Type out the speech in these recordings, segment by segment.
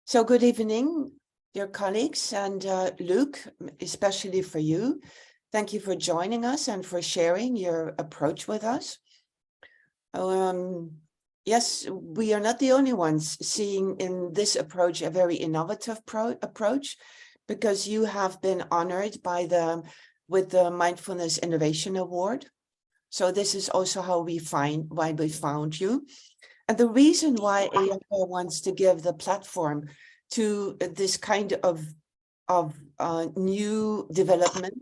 So good evening, dear colleagues, and Luke, especially for you. Thank you for joining us and for sharing your approach with us. Yes, we are not the only ones seeing in this approach a very innovative approach, because you have been honored by with the Mindfulness Innovation Award. So this is also why we found you. And the reason why eamba wants to give the platform to this kind of new development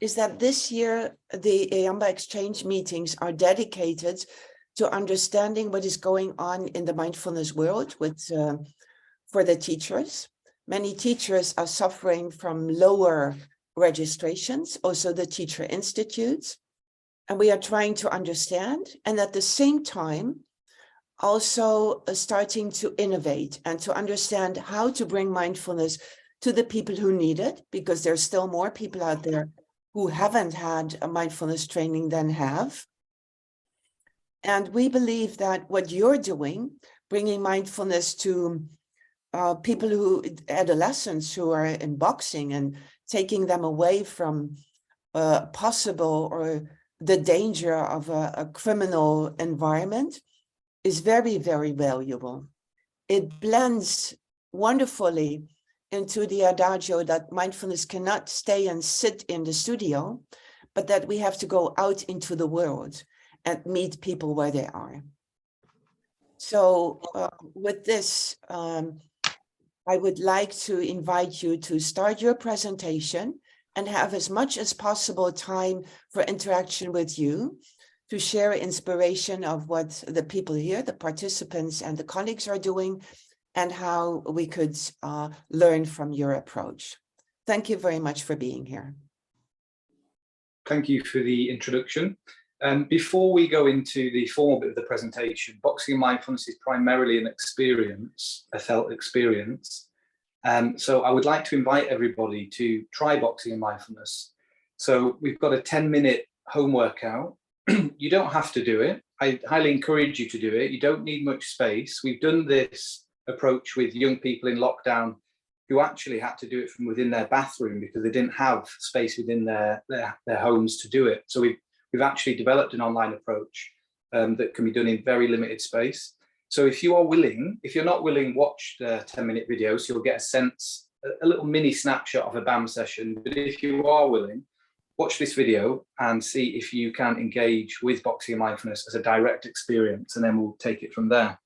is that this year the eamba exchange meetings are dedicated to understanding what is going on in the mindfulness world for the teachers. Many teachers are suffering from lower registrations, also the teacher institutes, and we are trying to understand, and at the same time also starting to innovate and to understand how to bring mindfulness to the people who need it, because there's still more people out there who haven't had a mindfulness training than have. And we believe that what you're doing, bringing mindfulness to adolescents who are in boxing and taking them away from possible or the danger of a criminal environment, is very, very valuable. It blends wonderfully into the adagio that mindfulness cannot stay and sit in the studio, but that we have to go out into the world and meet people where they are. So with this, I would like to invite you to start your presentation and have as much as possible time for interaction with you, to share inspiration of what the people here, the participants and the colleagues are doing, and how we could learn from your approach. Thank you very much for being here. Thank you for the introduction. Before we go into the formal bit of the presentation, boxing and mindfulness is primarily an experience, a felt experience. So I would like to invite everybody to try boxing and mindfulness. So we've got a 10-minute home workout. You don't have to do it. I highly encourage you to do it. You don't need much space. We've done this approach with young people in lockdown who actually had to do it from within their bathroom because they didn't have space within their homes to do it. So we've actually developed an online approach that can be done in very limited space. So if you are willing, if you're not willing, watch the 10-minute video, so you'll get a sense, a little mini snapshot of a BAM session. But if you are willing, watch this video and see if you can engage with boxing and mindfulness as a direct experience, and then we'll take it from there.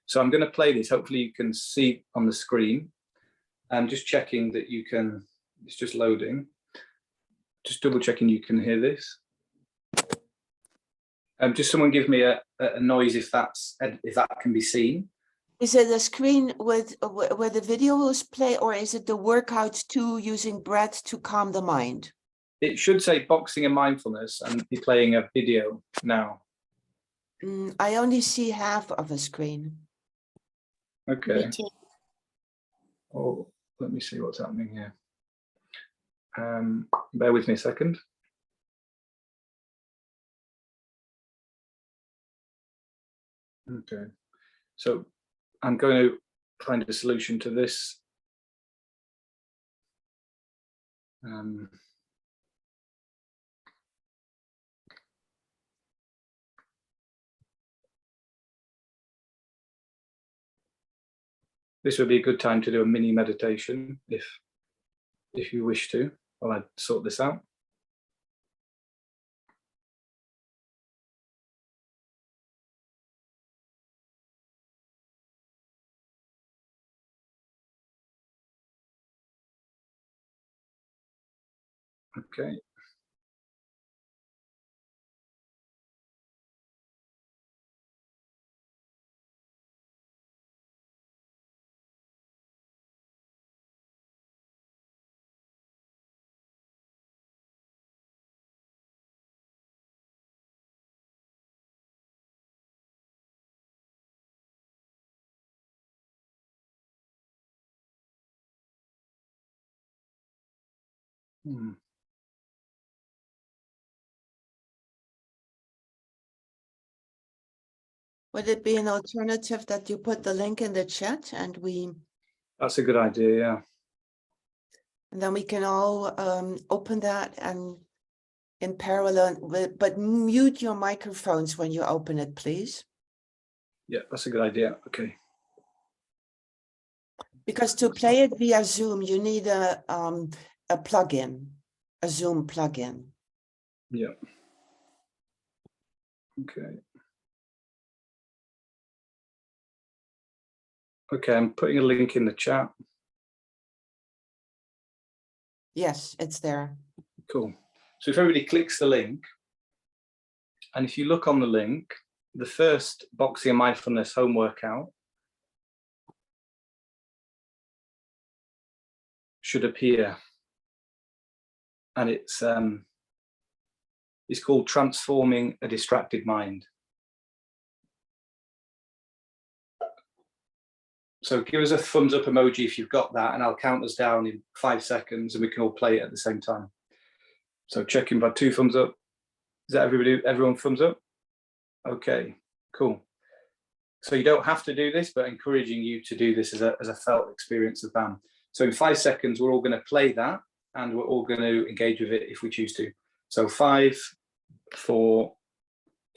So I'm going to play this. Hopefully you can see on the screen. I'm just checking that you can, it's just loading. Just double checking you can hear this. Just someone give me a noise if that can be seen. Is it a screen with where the video was play, or is it the workout 2 using breath to calm the mind? It should say boxing and mindfulness and be playing a video now. I only see half of a screen. Okay. Oh, let me see what's happening here. Bear with me a second. Okay. So I'm going to find a solution to this. This would be a good time to do a mini meditation if you wish to, while I sort this out. Okay. Would it be an alternative that you put the link in the chat and we That's a good idea, yeah. And then we can all open that and in parallel, but mute your microphones when you open it, please. Yeah, that's a good idea. Okay. Because to play it via Zoom, you need a plugin, a Zoom plugin. Yeah. Okay. Okay, I'm putting a link in the chat. Yes, it's there. Cool. So if everybody clicks the link, and if you look on the link, the first Boxing and Mindfulness home workout should appear. And it's called Transforming a Distracted Mind. So give us a thumbs up emoji if you've got that, and I'll count us down in 5 seconds and we can all play it at the same time. So checking by 2 thumbs up. Is that everyone thumbs up? Okay, cool. So you don't have to do this, but encouraging you to do this as a felt experience of BAM. So in 5 seconds, we're all going to play that and we're all going to engage with it if we choose to. So 5, 4,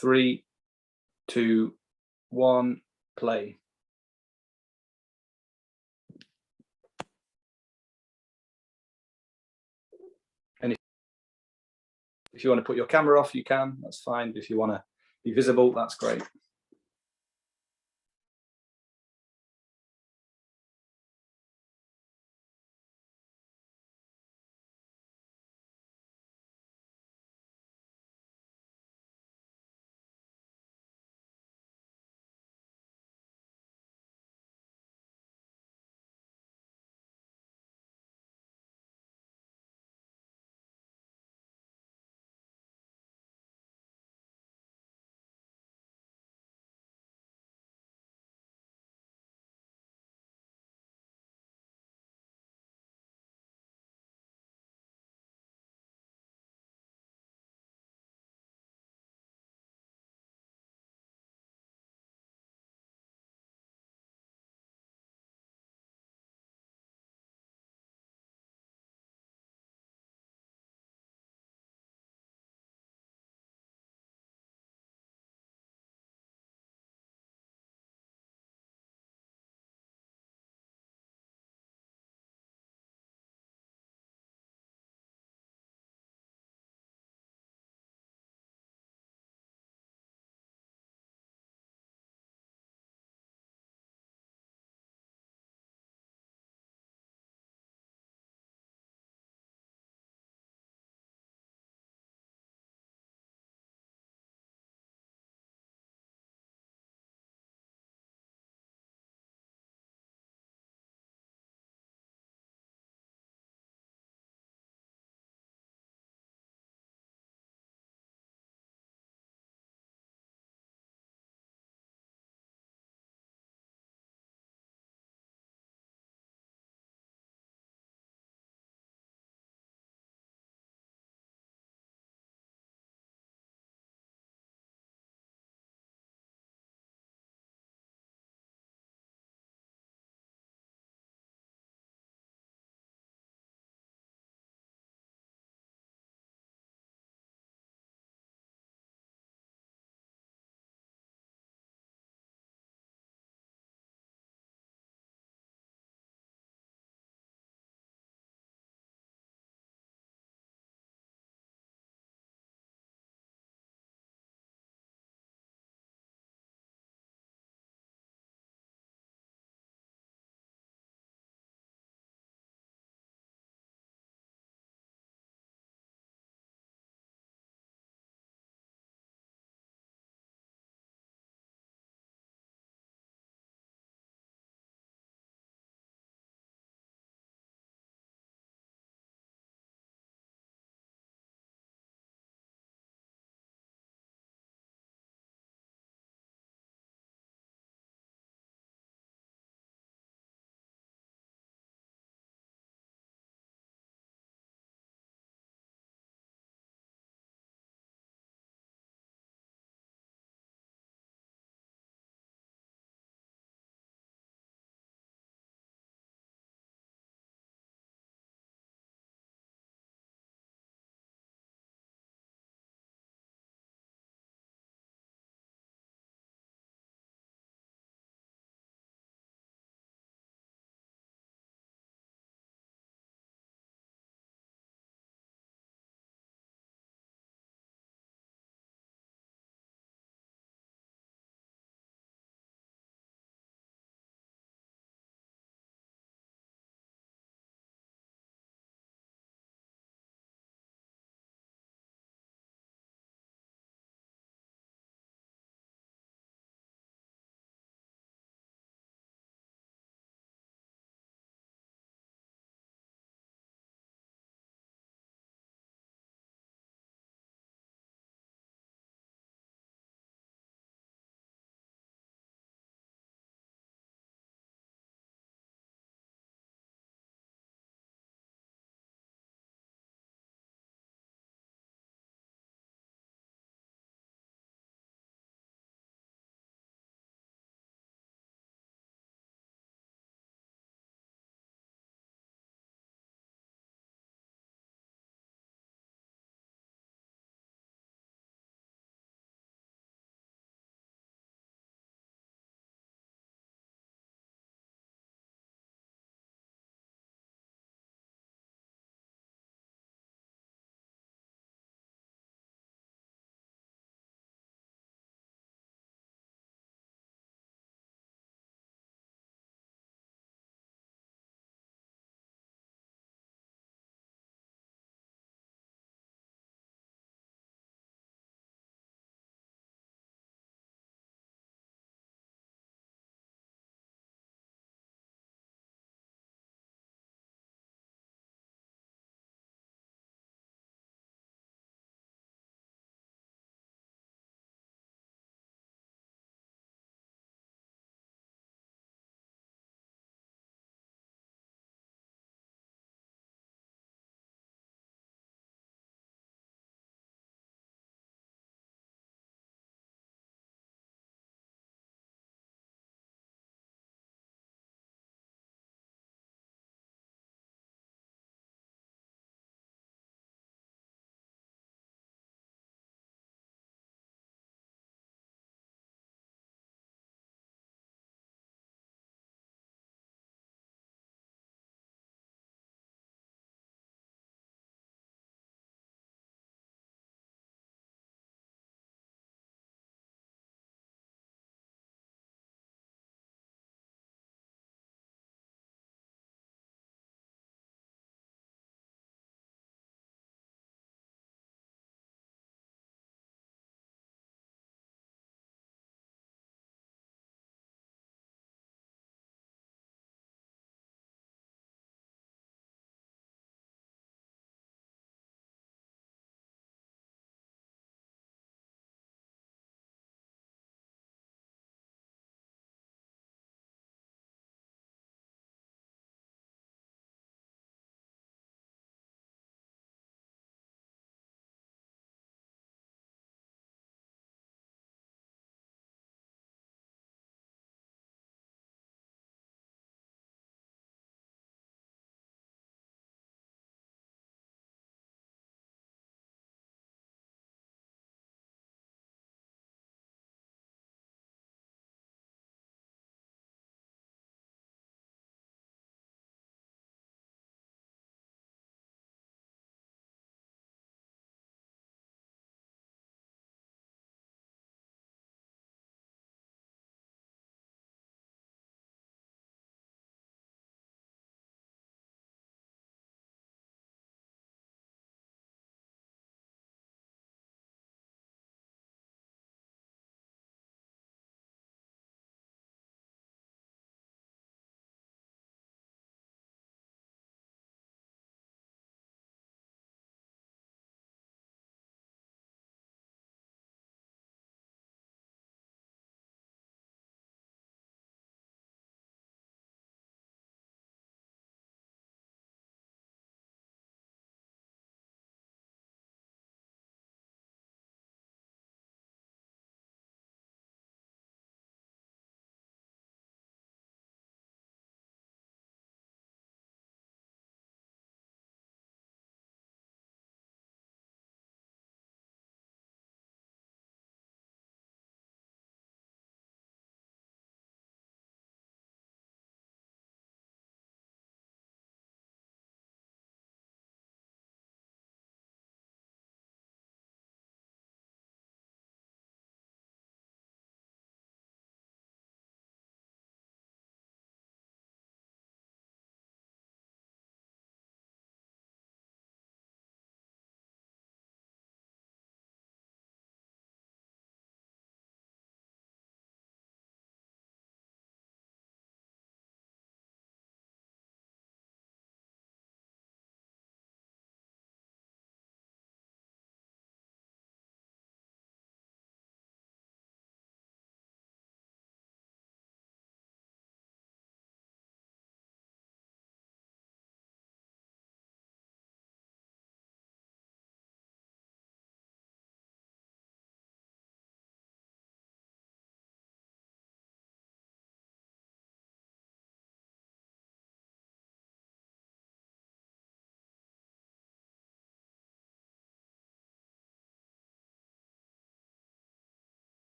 3, 2, 1, play. And if you want to put your camera off, you can, that's fine. If you want to be visible, that's great.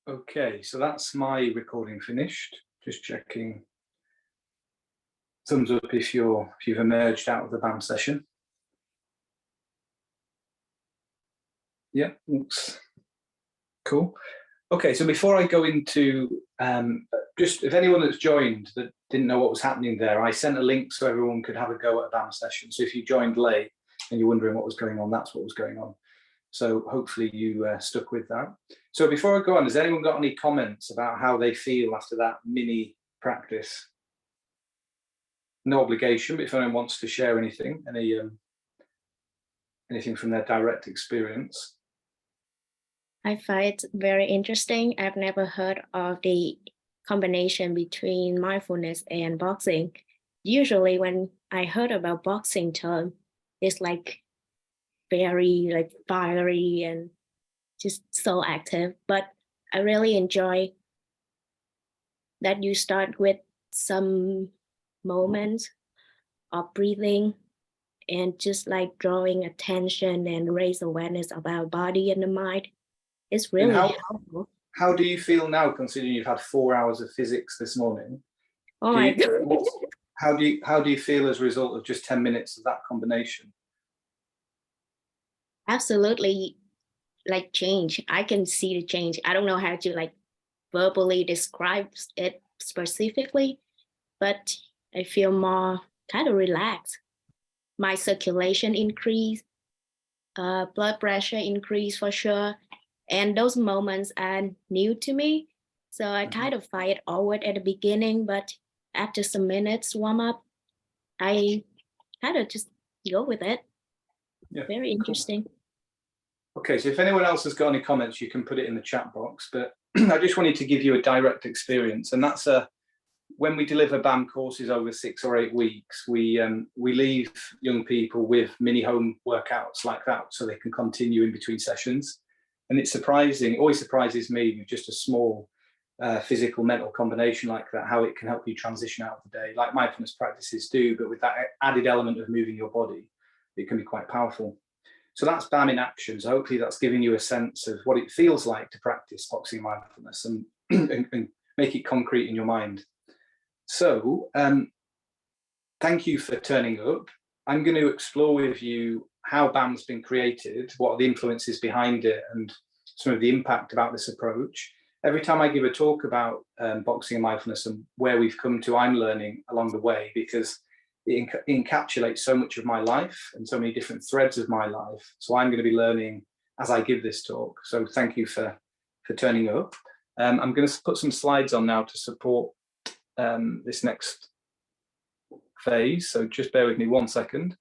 Okay, so that's my recording finished. Just checking. Thumbs up if you've emerged out of the BAM session. Yeah, looks cool. Okay, so before I go into just if anyone that's joined that didn't know what was happening there, I sent a link so everyone could have a go at a BAM session. So if you joined late and you're wondering what was going on, that's what was going on. So hopefully you stuck with that. So before I go on, has anyone got any comments about how they feel after that mini practice? No obligation, but if anyone wants to share anything, anything from their direct experience. I find it very interesting. I've never heard of the combination between mindfulness and boxing. Usually when I heard about boxing term, it's like very like fiery and just so active. But I really enjoy that you start with some moments of breathing and just like drawing attention and raise awareness about body and the mind. It's really helpful. How do you feel now, considering you've had 4 hours of physics this morning? Oh my God. How do you feel as a result of just 10 minutes of that combination? Absolutely, like change. I can see the change. I don't know how to like verbally describe it specifically, but I feel more kind of relaxed. My circulation increased, blood pressure increased for sure. And those moments are new to me. So I kind of find it awkward at the beginning, but after some minutes warm up, I kind of just go with it. Yeah, very interesting. Cool. Okay, so if anyone else has got any comments, you can put it in the chat box. But I just wanted to give you a direct experience, and that's when we deliver BAM courses over 6 or 8 weeks, we leave young people with mini home workouts like that, so they can continue in between sessions. And it's surprising, it always surprises me with just a small physical mental combination like that, how it can help you transition out of the day, like mindfulness practices do, but with that added element of moving your body, it can be quite powerful. So that's BAM in action. So hopefully that's giving you a sense of what it feels like to practice boxing mindfulness and, and make it concrete in your mind. So thank you for turning up. I'm going to explore with you how BAM's been created, what are the influences behind it, and some of the impact about this approach. Every time I give a talk about boxing and mindfulness and where we've come to, I'm learning along the way, because it encapsulates so much of my life and so many different threads of my life. So I'm going to be learning as I give this talk. So thank you for turning up. I'm going to put some slides on now to support this next phase. So just bear with me 1 second.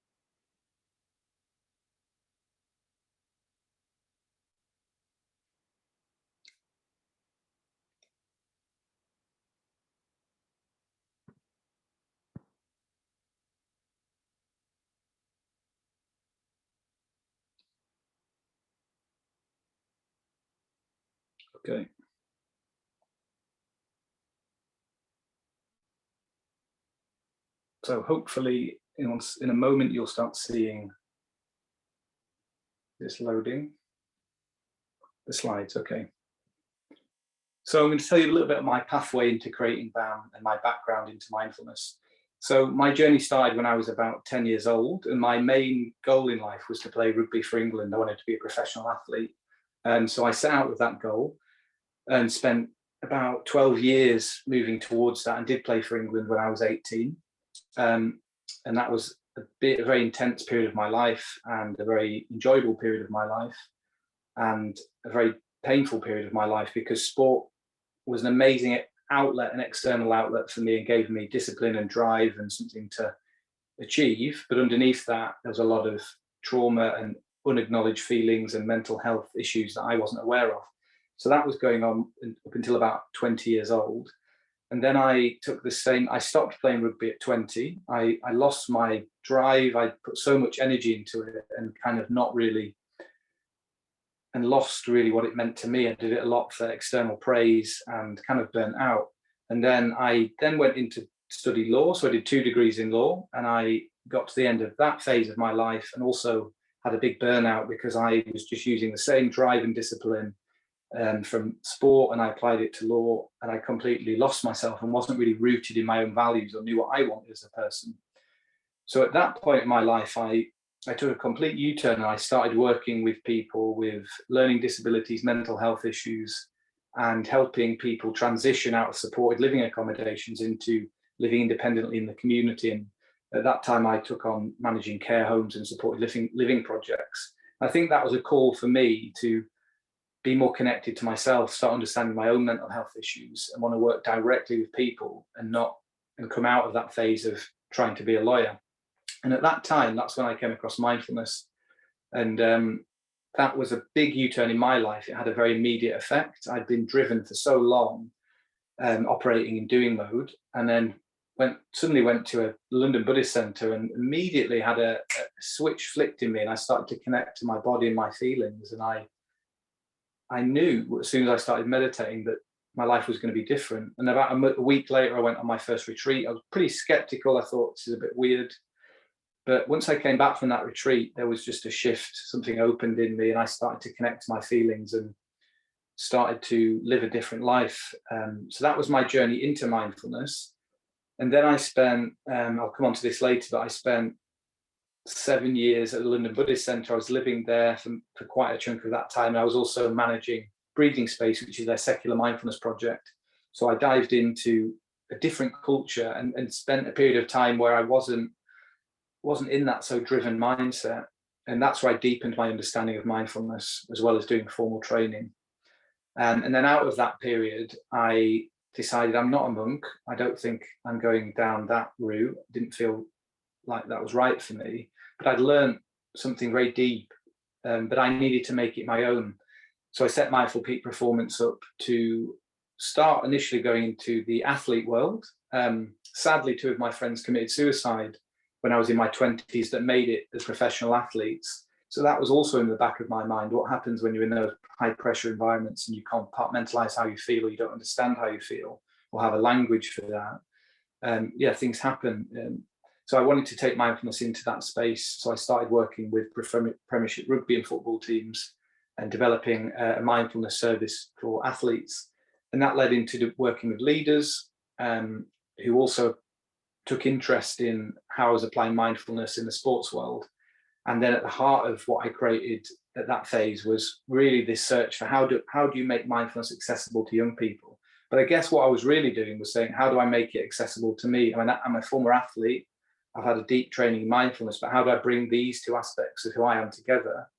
Okay. So hopefully in a moment you'll start seeing this loading. The slides, okay. So I'm going to tell you a little bit of my pathway into creating BAM and my background into mindfulness. So my journey started when I was about 10 years old, and my main goal in life was to play rugby for England. I wanted to be a professional athlete. And so I set out with that goal and spent about 12 years moving towards that, and did play for England when I was 18. And that was a very intense period of my life, and a very enjoyable period of my life, and a very painful period of my life, because sport was an amazing outlet, an external outlet for me, and gave me discipline and drive and something to achieve. But underneath that, there was a lot of trauma and unacknowledged feelings and mental health issues that I wasn't aware of. So that was going on up until about 20 years old. And then I stopped playing rugby at 20. I lost my drive. I put so much energy into it and kind of lost really what it meant to me. I did it a lot for external praise and kind of burnt out. And then I went into study law. So I did 2 degrees in law, and I got to the end of that phase of my life and also had a big burnout, because I was just using the same drive and discipline from sport, and I applied it to law, and I completely lost myself and wasn't really rooted in my own values or knew what I wanted as a person. So at that point in my life, I took a complete U-turn, and I started working with people with learning disabilities, mental health issues, and helping people transition out of supported living accommodations into living independently in the community. And at that time, I took on managing care homes and supported living projects. I think that was a call for me to be more connected to myself, start understanding my own mental health issues, and want to work directly with people and come out of that phase of trying to be a lawyer. And at that time, that's when I came across mindfulness. And that was a big U-turn in my life. It had a very immediate effect. I'd been driven for so long, operating in doing mode, and then suddenly went to a London Buddhist centre and immediately had a switch flicked in me, and I started to connect to my body and my feelings. And I knew as soon as I started meditating that my life was going to be different. And about a week later, I went on my first retreat. I was pretty skeptical. I thought, this is a bit weird. But once I came back from that retreat, there was just a shift. Something opened in me, and I started to connect to my feelings and started to live a different life. So that was my journey into mindfulness. And then I spent, I'll come on to this later, but I spent 7 years at the London Buddhist Centre. I was living there for quite a chunk of that time. I was also managing Breathing Space, which is their secular mindfulness project. So I dived into a different culture and spent a period of time where I wasn't in that so driven mindset. And that's where I deepened my understanding of mindfulness, as well as doing formal training. And then out of that period, I decided I'm not a monk. I don't think I'm going down that route. I didn't feel like that was right for me, but I'd learned something very deep, but I needed to make it my own. So I set Mindful Peak Performance up to start initially going into the athlete world. Sadly, 2 of my friends committed suicide when I was in my 20s that made it as professional athletes. So that was also in the back of my mind. What happens when you're in those high pressure environments and you compartmentalize how you feel, or you don't understand how you feel, or have a language for that? Things happen. So I wanted to take mindfulness into that space. So I started working with Premiership rugby and football teams and developing a mindfulness service for athletes. And that led into working with leaders who also took interest in how I was applying mindfulness in the sports world. And then at the heart of what I created at that phase was really this search for how do you make mindfulness accessible to young people? But I guess what I was really doing was saying, how do I make it accessible to me? I mean, I'm a former athlete. I've had a deep training in mindfulness, but how do I bring these 2 aspects of who I am together?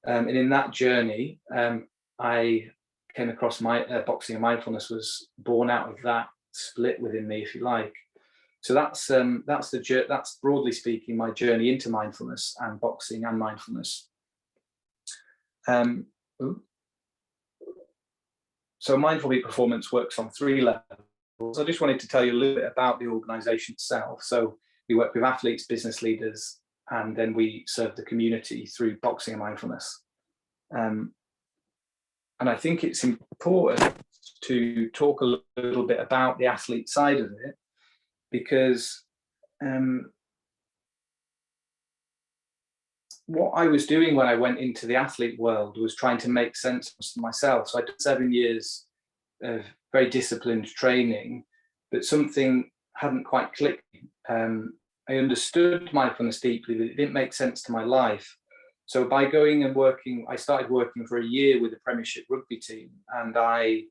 And in that journey, I came across boxing and mindfulness was born out of that split within me, if you like. So that's broadly speaking my journey into mindfulness and boxing and mindfulness. So Mindful Peak Performance works on 3 levels. I just wanted to tell you a little bit about the organisation itself. So we work with athletes, business leaders, and then we serve the community through boxing and mindfulness. And I think it's important to talk a little bit about the athlete side of it, because what I was doing when I went into the athlete world was trying to make sense of myself. So I did 7 years of very disciplined training, but something hadn't quite clicked. I understood mindfulness deeply, but it didn't make sense to my life. So by going and working, I started working for a year with the Premiership rugby team, and I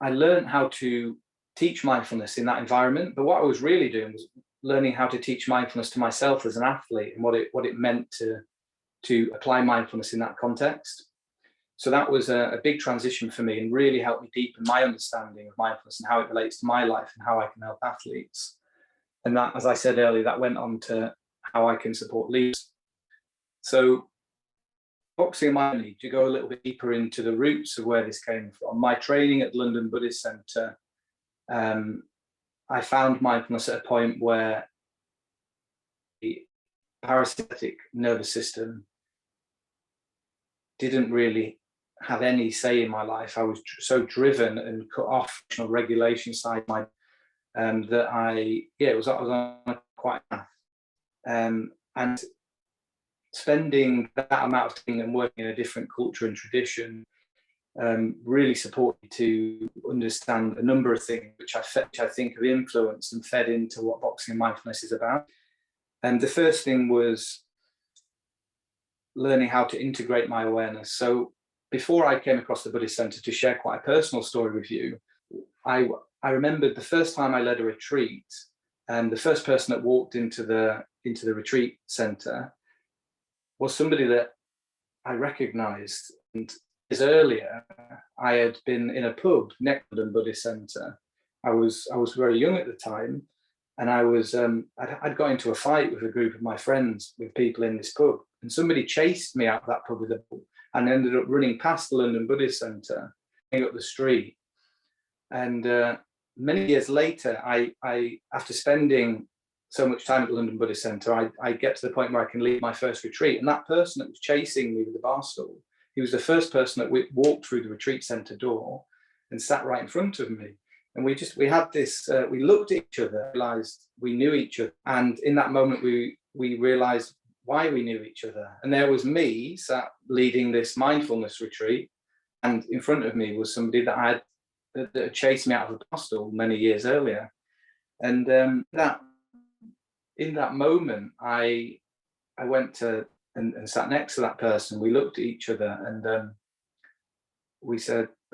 learned how to teach mindfulness in that environment. But what I was really doing was learning how to teach mindfulness to myself as an athlete, and what it meant to apply mindfulness in that context. So that was a big transition for me, and really helped me deepen my understanding of mindfulness and how it relates to my life and how I can help athletes. And that, as I said earlier, that went on to how I can support leaders. So boxing and mindfulness, to go a little bit deeper into the roots of where this came from. My training at London Buddhist Centre, I found mindfulness at a point where the parasympathetic nervous system didn't really have any say in my life. I was so driven and cut off from the regulation side of my that I was on a quite and spending that amount of time and working in a different culture and tradition really supported me to understand a number of things which I think have influenced and fed into what boxing and mindfulness is about. And the first thing was learning how to integrate my awareness. So before I came across the Buddhist Center, to share quite a personal story with you, I remembered the first time I led a retreat, and the first person that walked into the retreat center was somebody that I recognized. And years earlier, I had been in a pub next to the Buddhist Center. I was very young at the time, and I'd got into a fight with a group of my friends, with people in this pub, and somebody chased me out of that pub with a ball and ended up running past the London Buddhist Center, up the street. And many years later, I after spending so much time at the London Buddhist Center, I get to the point where I can lead my first retreat. And that person that was chasing me with the bar stool, he was the first person that walked through the retreat center door and sat right in front of me. And we had this, we looked at each other, realized we knew each other. And in that moment, we realized why we knew each other. And there was me sat leading this mindfulness retreat. And in front of me was somebody that had chased me out of a bar stool many years earlier. And in that moment, I went to and sat next to that person. We looked at each other, and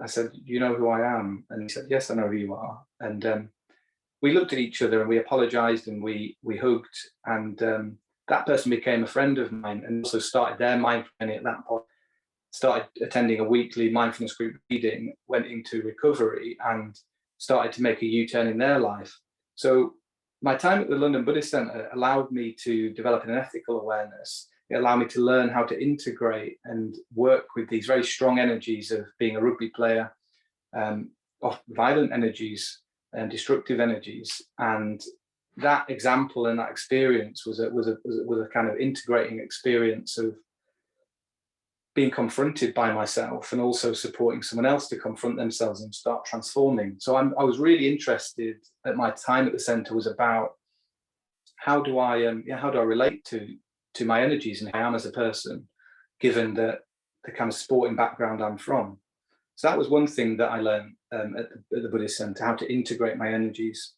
I said, "You know who I am?" And he said, "Yes, I know who you are." And we looked at each other, and we apologized, and we hugged. And that person became a friend of mine, and also started their mindfulness at that point. Started attending a weekly mindfulness group reading, went into recovery, and started to make a U-turn in their life. So my time at the London Buddhist Center allowed me to develop an ethical awareness. It allowed me to learn how to integrate and work with these very strong energies of being a rugby player, of violent energies and destructive energies. And that example and that experience was a kind of integrating experience of being confronted by myself and also supporting someone else to confront themselves and start transforming. So I was really interested at my time at the center was about how do I relate to my energies and how I am as a person, given the kind of sporting background I'm from. So that was one thing that I learned at the Buddhist Center, how to integrate my energies.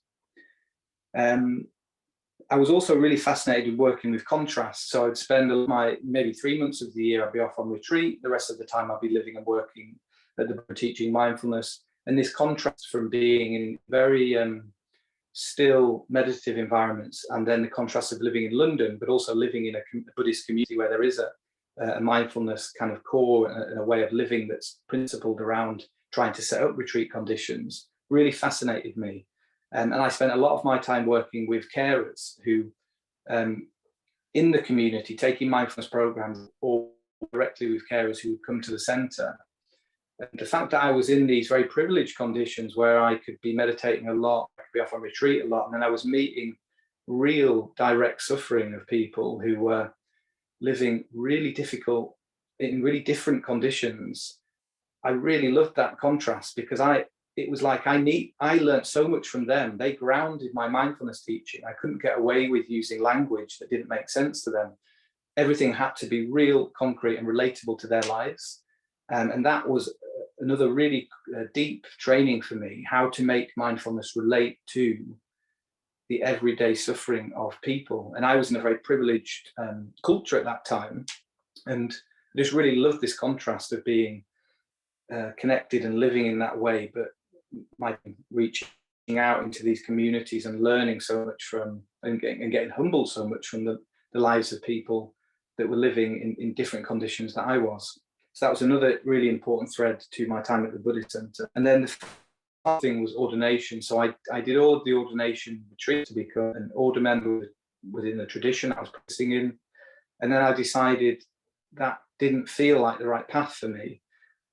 I was also really fascinated with working with contrast. So I'd spend maybe 3 months of the year, I'd be off on retreat. The rest of the time I'd be living and working at the teaching mindfulness. And this contrast from being in very still meditative environments, and then the contrast of living in London, but also living in a Buddhist community where there is a mindfulness kind of core and a way of living that's principled around trying to set up retreat conditions, really fascinated me. And I spent a lot of my time working with carers who, in the community, taking mindfulness programs or directly with carers who would come to the center. And the fact that I was in these very privileged conditions where I could be meditating a lot, I could be off on retreat a lot, and then I was meeting real direct suffering of people who were living really difficult, in really different conditions. I really loved that contrast because it was like I learned so much from them. They grounded my mindfulness teaching. I couldn't get away with using language that didn't make sense to them. Everything had to be real, concrete, and relatable to their lives. And that was another really deep training for me, how to make mindfulness relate to the everyday suffering of people. And I was in a very privileged culture at that time. And I just really loved this contrast of being connected and living in that way, but my reaching out into these communities and learning so much from and getting humbled so much from the lives of people that were living in different conditions that I was. So that was another really important thread to my time at the Buddhist Center. And then the other thing was ordination. So I did all of the ordination retreat to become an order member within the tradition I was practicing in. And then I decided that didn't feel like the right path for me.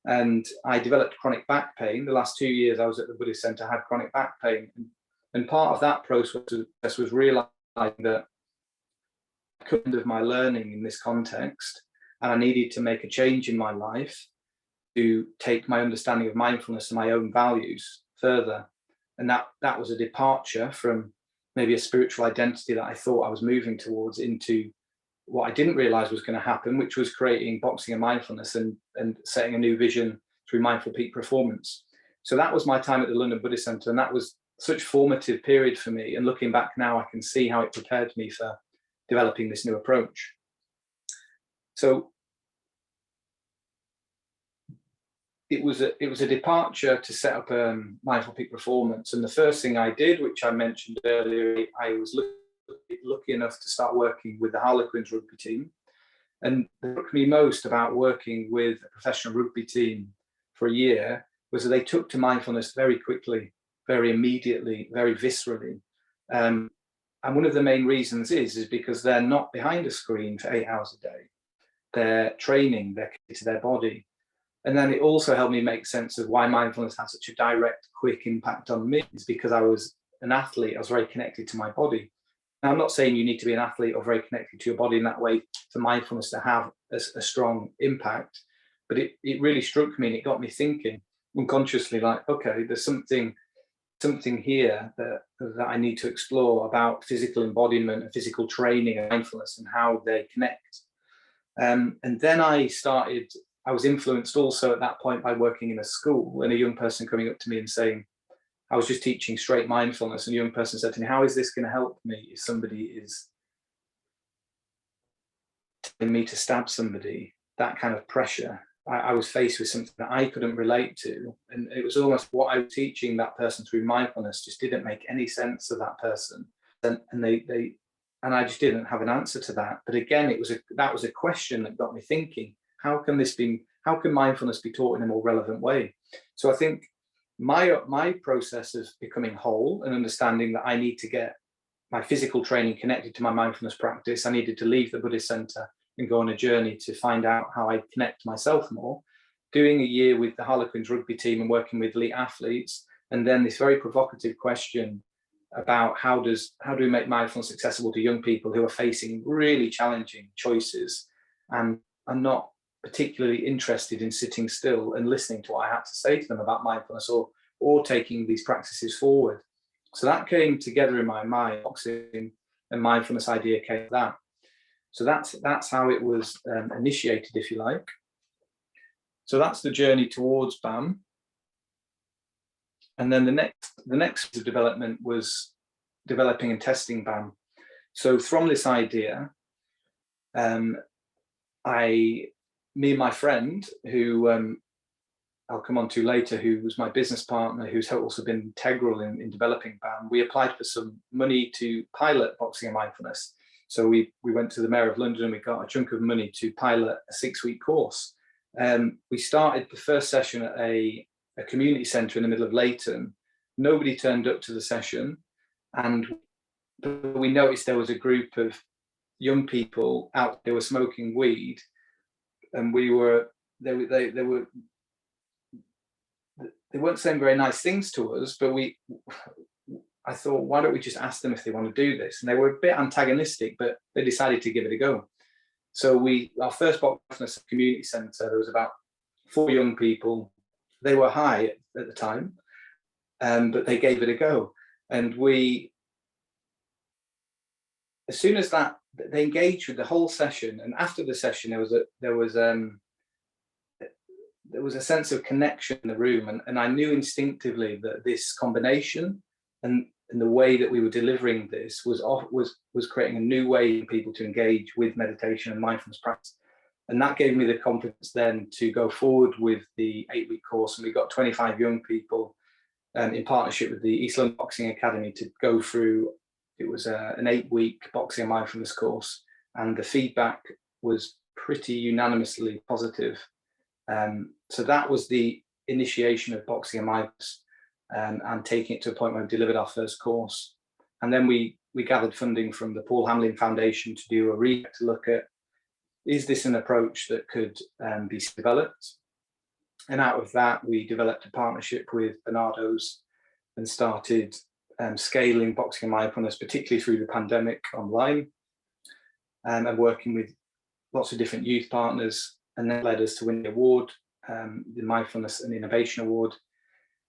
And I developed chronic back pain. The last 2 years I was at the Buddhist Center, I had chronic back pain. And part of that process was realizing that I couldn't have my learning in this context, and I needed to make a change in my life to take my understanding of mindfulness and my own values further. And that was a departure from maybe a spiritual identity that I thought I was moving towards into what I didn't realize was going to happen, which was creating boxing and mindfulness and setting a new vision through mindful peak performance. So that was my time at the London Buddhist Centre, and that was such a formative period for me. And looking back now, I can see how it prepared me for developing this new approach. So it was a departure to set up mindful peak performance. And the first thing I did, which I mentioned earlier, I was lucky enough to start working with the Harlequins rugby team. And what struck me most about working with a professional rugby team for a year was that they took to mindfulness very quickly, very immediately, very viscerally. And one of the main reasons is because they're not behind a screen for 8 hours a day. They're training, they're connected to their body. And then it also helped me make sense of why mindfulness has such a direct, quick impact on me. It's because I was an athlete, I was very connected to my body. Now, I'm not saying you need to be an athlete or very connected to your body in that way for mindfulness to have a strong impact, but it really struck me and it got me thinking unconsciously, like, okay, there's something here that I need to explore about physical embodiment and physical training and mindfulness and how they connect. And then I was influenced also at that point by working in a school and a young person coming up to me and saying, I was just teaching straight mindfulness, and a young person said to me, how is this going to help me if somebody is telling me to stab somebody? That kind of pressure. I was faced with something that I couldn't relate to. And it was almost what I was teaching that person through mindfulness just didn't make any sense of that person. And I just didn't have an answer to that. But again, that was a question that got me thinking, how can mindfulness be taught in a more relevant way? So I think my process of becoming whole and understanding that I need to get my physical training connected to my mindfulness practice, I needed to leave the Buddhist Centre and go on a journey to find out how I connect to myself more. Doing a year with the Harlequins rugby team and working with elite athletes, and then this very provocative question about how do we make mindfulness accessible to young people who are facing really challenging choices and are not particularly interested in sitting still and listening to what I had to say to them about mindfulness or taking these practices forward. So that came together in my mind. Boxing and mindfulness idea came to that. So that's how it was initiated, if you like. So that's the journey towards BAM. And then the next phase of development was developing and testing BAM. So from this idea, me and my friend, who I'll come on to later, who was my business partner, who's also been integral in developing BAM, we applied for some money to pilot boxing and mindfulness. So we went to the Mayor of London and we got a chunk of money to pilot a 6-week course. We started the first session at a community centre in the middle of Leighton. Nobody turned up to the session, and we noticed there was a group of young people out there were smoking weed, and they weren't saying very nice things to us, but I thought, why don't we just ask them if they want to do this? And they were a bit antagonistic, but they decided to give it a go. So our first boxing community centre, there was about 4 young people. They were high at the time, but they gave it a go. And as soon as that, they engaged with the whole session. And after the session, there was a sense of connection in the room. And I knew instinctively that this combination and the way that we were delivering this was creating a new way for people to engage with meditation and mindfulness practice. And that gave me the confidence then to go forward with the 8-week course. And we got 25 young people in partnership with the East London Boxing Academy to go through. It was an 8-week boxing and mindfulness course. And the feedback was pretty unanimously positive. So that was the initiation of boxing and mindfulness. And taking it to a point where we delivered our first course. And then we gathered funding from the Paul Hamlin Foundation to do a read to look at, is this an approach that could be developed? And out of that, we developed a partnership with Bernardo's and started scaling boxing and mindfulness, particularly through the pandemic online, and working with lots of different youth partners. And that led us to win the award, the Mindfulness and Innovation Award.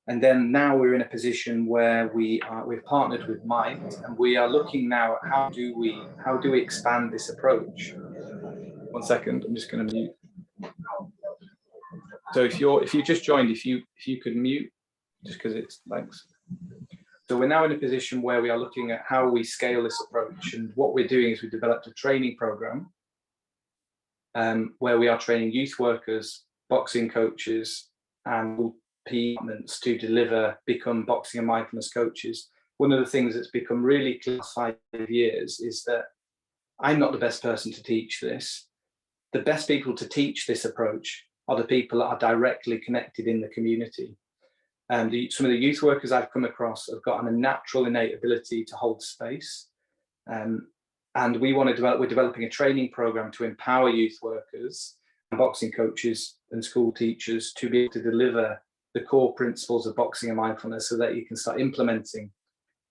And then now we're in a position where we've partnered with Mind, and we are looking now at how do we expand this approach. One second, I'm just going to mute. So if you just joined, if you could mute, just because it's thanks. So we're now in a position where we are looking at how we scale this approach, and what we're doing is we developed a training program where we are training youth workers, boxing coaches, and departments to become boxing and mindfulness coaches. One of the things that's become really clear in 5 years is that I'm not the best person to teach this. The best people to teach this approach are the people that are directly connected in the community. And some of the youth workers I've come across have got a natural innate ability to hold space. And we're developing a training program to empower youth workers and boxing coaches and school teachers to be able to deliver the core principles of boxing and mindfulness, so that you can start implementing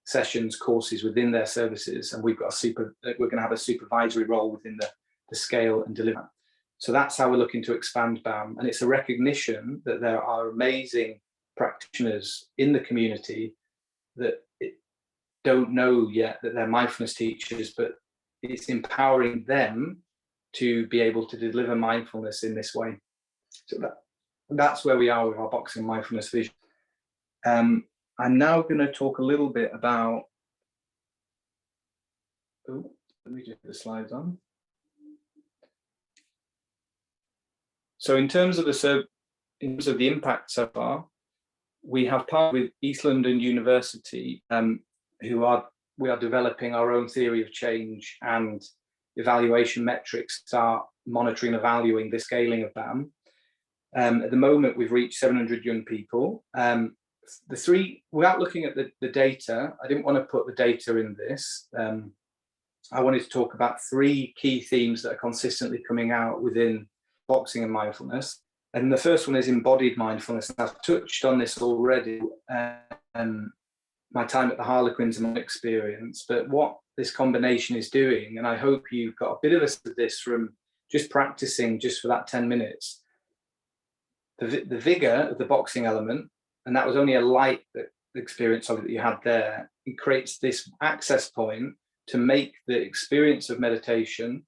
sessions, courses within their services. And we're going to have a supervisory role within the scale and deliver. So that's how we're looking to expand BAM. And it's a recognition that there are amazing practitioners in the community that don't know yet that they're mindfulness teachers, but it's empowering them to be able to deliver mindfulness in this way. So that's where we are with our boxing mindfulness vision. I'm now going to talk a little bit about, let me just put the slides on. So in terms of the impact so far, we have partnered with East London University, we are developing our own theory of change and evaluation metrics to start monitoring and evaluating the scaling of BAM. At the moment, we've reached 700 young people. Without looking at the data, I didn't want to put the data in this. I wanted to talk about 3 key themes that are consistently coming out within boxing and mindfulness. And the first one is embodied mindfulness. I've touched on this already, my time at the Harlequins and my experience, but what this combination is doing, and I hope you've got a bit of this from just practicing just for that 10 minutes, the vigor of the boxing element, and that was only a light experience of it that you had there, it creates this access point to make the experience of meditation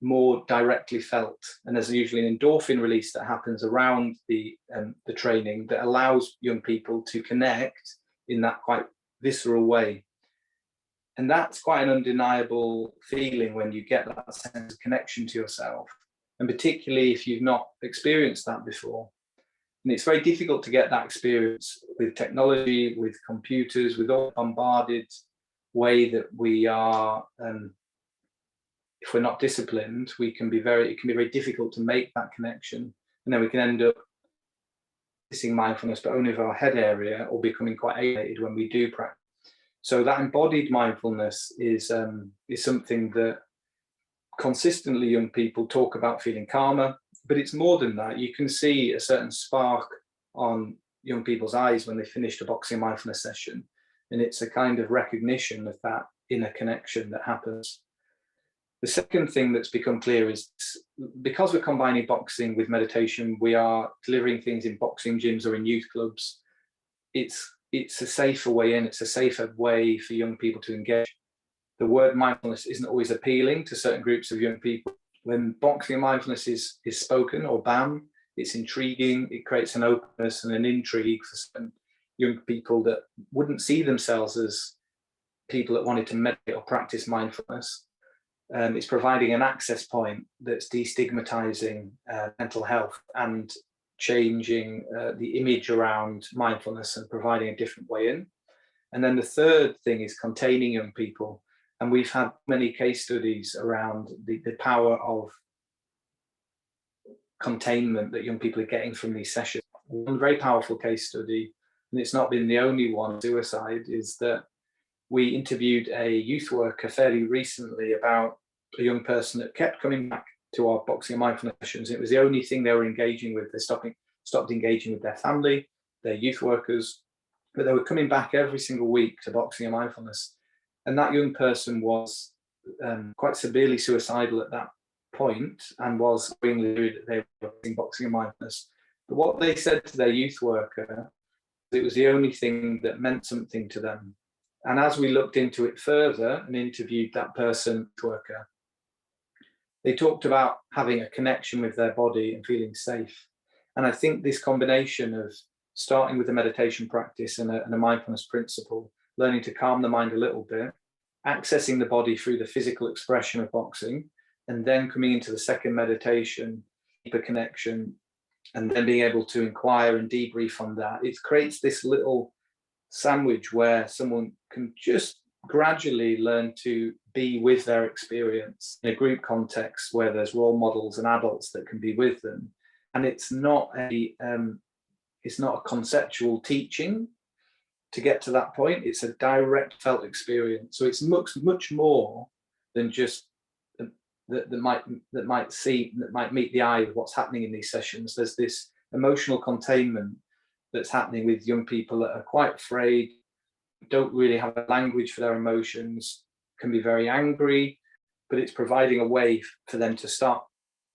more directly felt. And there's usually an endorphin release that happens around the training that allows young people to connect in that quite visceral way. And that's quite an undeniable feeling when you get that sense of connection to yourself, and particularly if you've not experienced that before. And it's very difficult to get that experience with technology, with computers, with all bombarded way that we are. If we're not disciplined, it can be very difficult to make that connection, and then we can end up practicing mindfulness, but only of our head area, or becoming quite alienated when we do practice. So that embodied mindfulness is something that consistently young people talk about feeling calmer, but it's more than that. You can see a certain spark on young people's eyes when they finish a boxing mindfulness session, and it's a kind of recognition of that inner connection that happens. The second thing that's become clear is, because we're combining boxing with meditation, we are delivering things in boxing gyms or in youth clubs. It's a safer way in, it's a safer way for young people to engage. The word mindfulness isn't always appealing to certain groups of young people. When boxing and mindfulness is spoken, or BAM, it's intriguing, it creates an openness and an intrigue for certain young people that wouldn't see themselves as people that wanted to meditate or practice mindfulness. It's providing an access point that's destigmatizing mental health and changing the image around mindfulness and providing a different way in. And then the third thing is containing young people. And we've had many case studies around the power of containment that young people are getting from these sessions. One very powerful case study, and it's not been the only one, suicide, is that we interviewed a youth worker fairly recently about a young person that kept coming back to our boxing and mindfulness sessions. It was the only thing they were engaging with. They stopped engaging with their family, their youth workers, but they were coming back every single week to boxing and mindfulness. And that young person was quite severely suicidal at that point, and was being that they were doing boxing and mindfulness. But what they said to their youth worker, it was the only thing that meant something to them. And as we looked into it further and interviewed that person, worker, they talked about having a connection with their body and feeling safe. And I think this combination of starting with a meditation practice and a mindfulness principle, learning to calm the mind a little bit, accessing the body through the physical expression of boxing, and then coming into the second meditation, deeper connection, and then being able to inquire and debrief on that. It creates this little sandwich where someone can just gradually learn to be with their experience in a group context where there's role models and adults that can be with them. And it's not a conceptual teaching to get to that point. It's a direct felt experience. So it's much more than just that might meet the eye of what's happening in these sessions. There's this emotional containment that's happening with young people that are quite afraid, don't really have a language for their emotions, can be very angry, but it's providing a way for them to start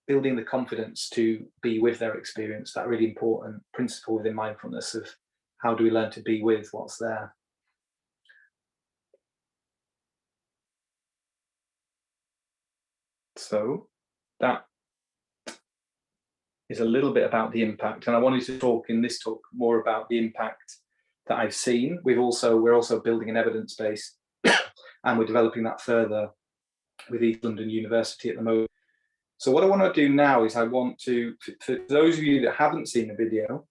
building the confidence to be with their experience, that really important principle within mindfulness of how do we learn to be with what's there. So that is a little bit about the impact, and I wanted to talk in this talk more about the impact that I've seen. We're also building an evidence base and we're developing that further with East London University at the moment. So what I want to do now is I want to, for those of you that haven't seen the video,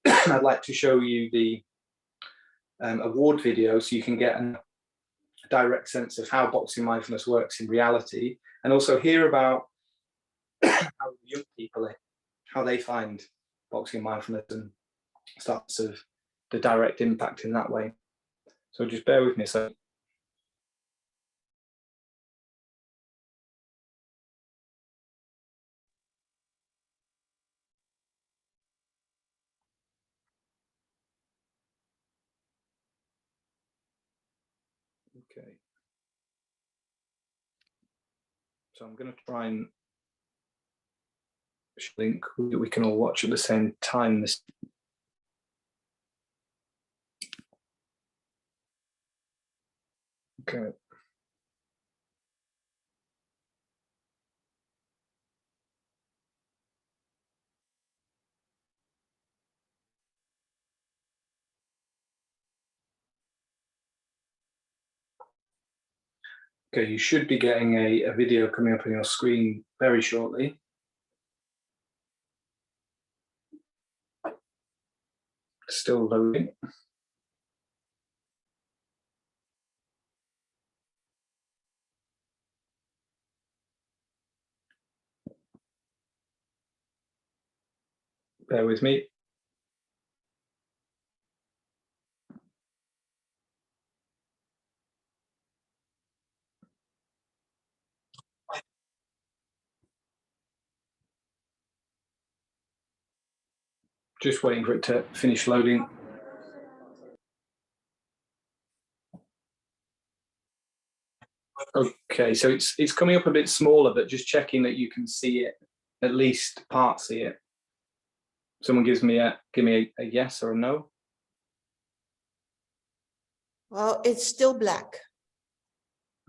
I'd like to show you the award video so you can get a direct sense of how boxing mindfulness works in reality, and also hear about how young people, how they find boxing mindfulness and starts of the direct impact in that way. So just bear with me a second. Okay. So I'm going to try and link that we can all watch at the same time. Okay. Okay, you should be getting a video coming up on your screen very shortly. Still loading. Bear with me. Just waiting for it to finish loading. Okay, so it's coming up a bit smaller, but just checking that you can see it, at least part see it. Someone give me a yes or a no. Well, it's still black.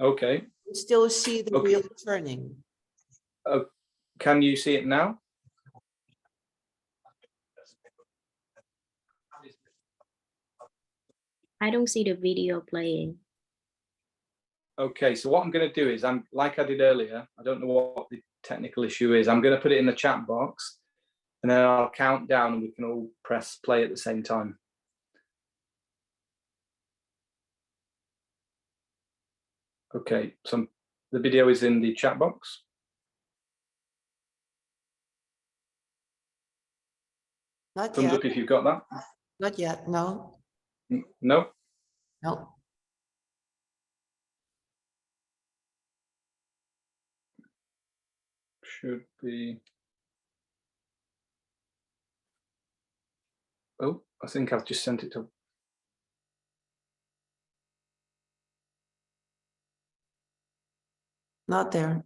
Okay. You still see the wheel turning. Can you see it now? I don't see the video playing. Okay, so what I'm going to do is, like I did earlier, I don't know what the technical issue is. I'm going to put it in the chat box and then I'll count down and we can all press play at the same time. Okay, so the video is in the chat box. Not Thumbs yet. up if you've got that. Not yet. No. No? No. Should be. Oh, I think I've just sent it to. Not there.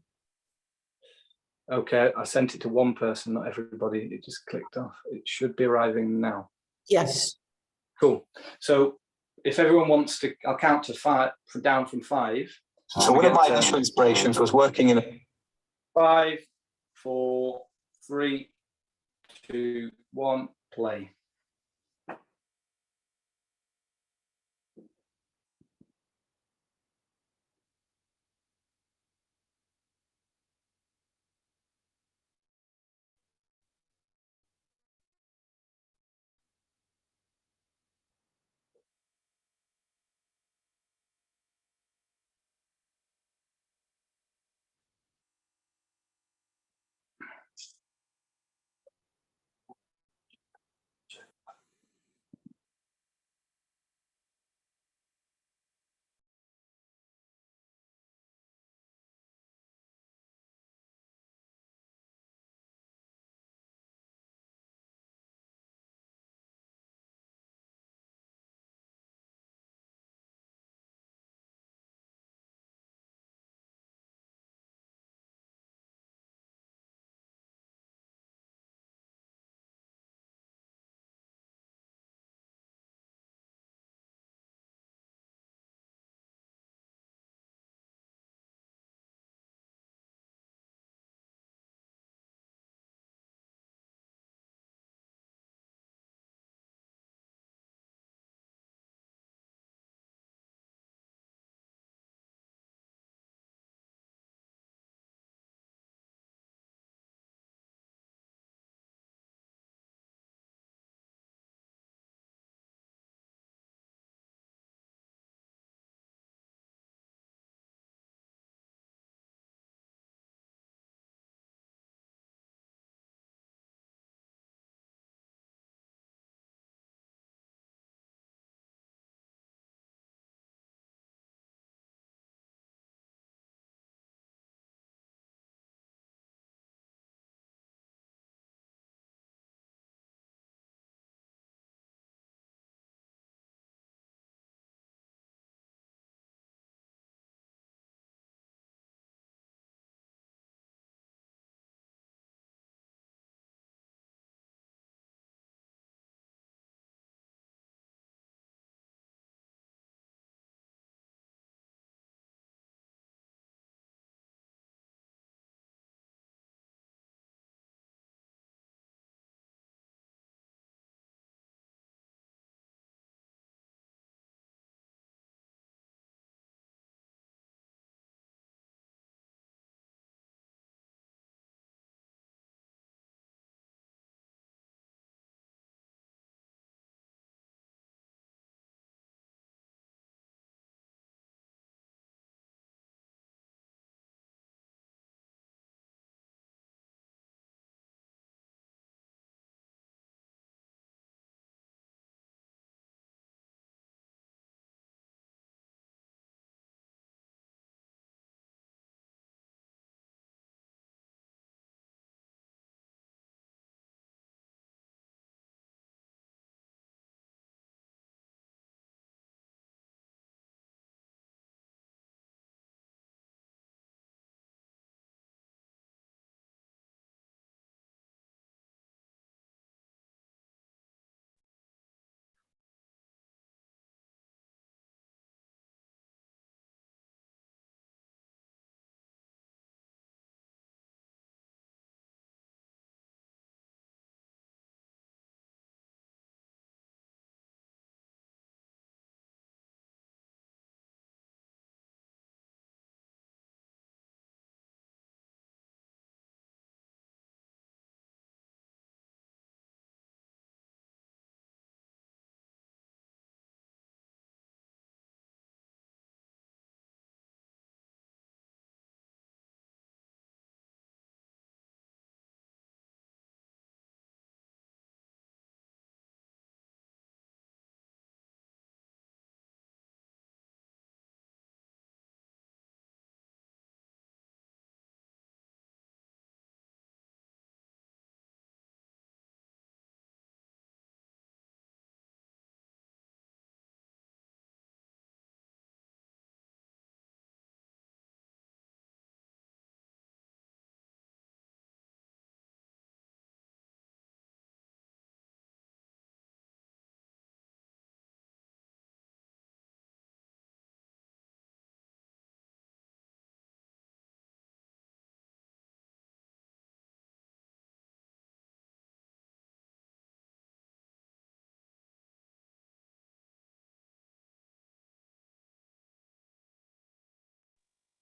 Okay, I sent it to one person, not everybody. It just clicked off. It should be arriving now. Yes. Cool. So if everyone wants to, I'll count to 5, down from 5. So one of my initial inspirations was working in a 5, 4, 3, 2, 1, play.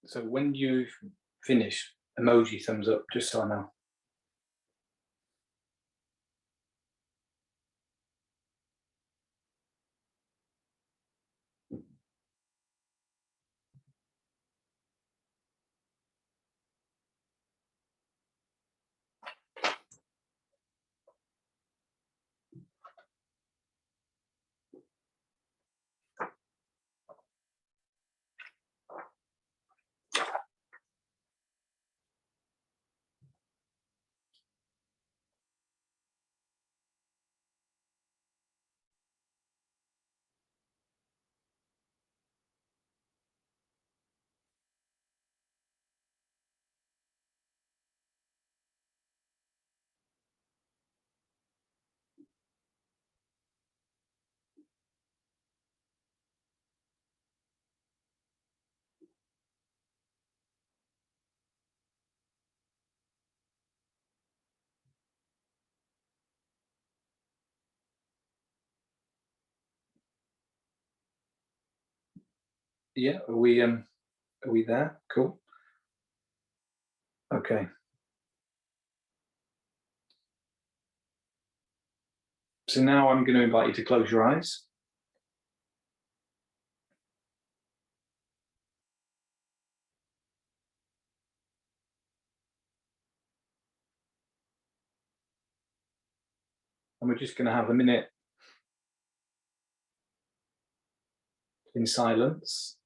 So when you finish, emoji thumbs up, just so I know. Yeah, are we there? Cool. Okay. So now I'm going to invite you to close your eyes. And we're just going to have a minute in silence.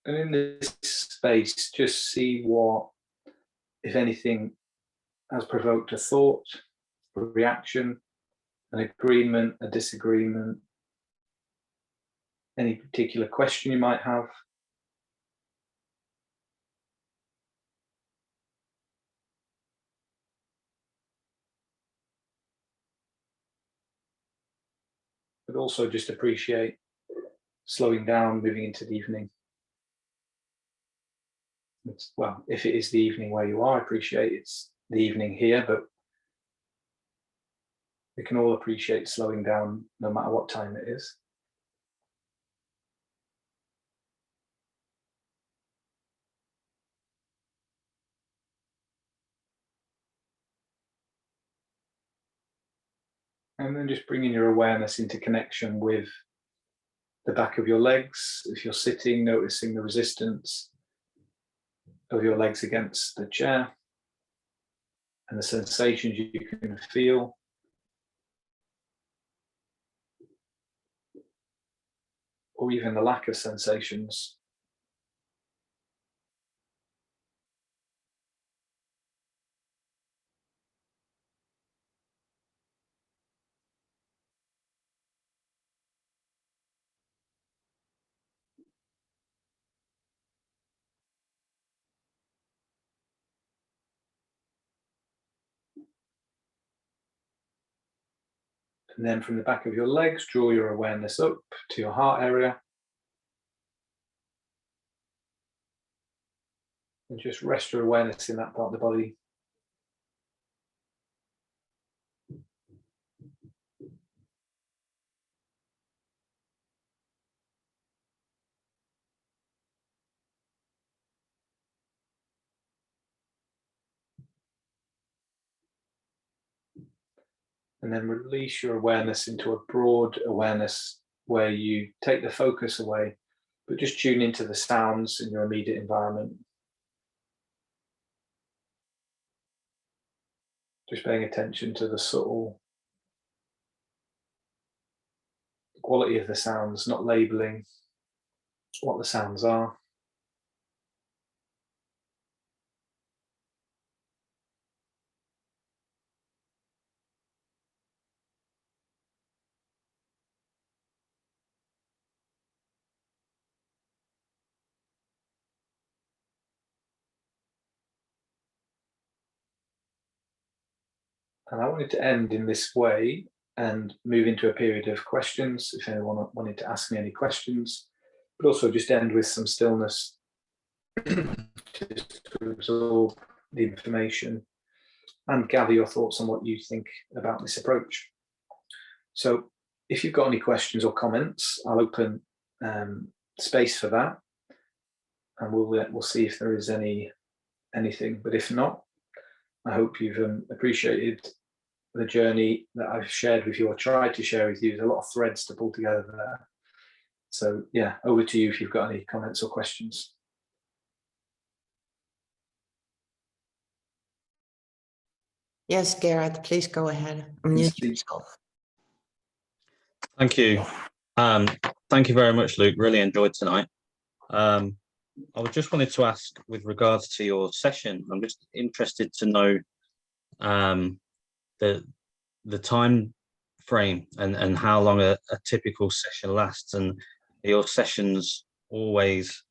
And in this space, just see what, if anything, has provoked a thought, a reaction, an agreement, a disagreement, any particular question you might have. But also just appreciate slowing down, moving into the evening. Well, if it is the evening where you are, I appreciate it's the evening here, but we can all appreciate slowing down no matter what time it is. And then just bringing your awareness into connection with the back of your legs. If you're sitting, noticing the resistance of your legs against the chair and the sensations you can feel. Or even the lack of sensations. And then from the back of your legs, draw your awareness up to your heart area. And just rest your awareness in that part of the body. And then release your awareness into a broad awareness where you take the focus away, but just tune into the sounds in your immediate environment. Just paying attention to the subtle quality of the sounds, not labeling what the sounds are. And I wanted to end in this way and move into a period of questions, if anyone wanted to ask me any questions, but also just end with some stillness just to absorb the information. and gather your thoughts on what you think about this approach. So if you've got any questions or comments, I'll open space for that, and we'll see if there is anything. But if not, I hope you've appreciated the journey that I've shared with you, or tried to share with you. There's a lot of threads to pull together there. So yeah, over to you if you've got any comments or questions. Yes, Garrett, please go ahead. Unmute yourself. Thank you. Thank you very much, Luke. Really enjoyed tonight. I just wanted to ask, with regards to your session, I'm just interested to know the time frame and how long a typical session lasts, and are your sessions always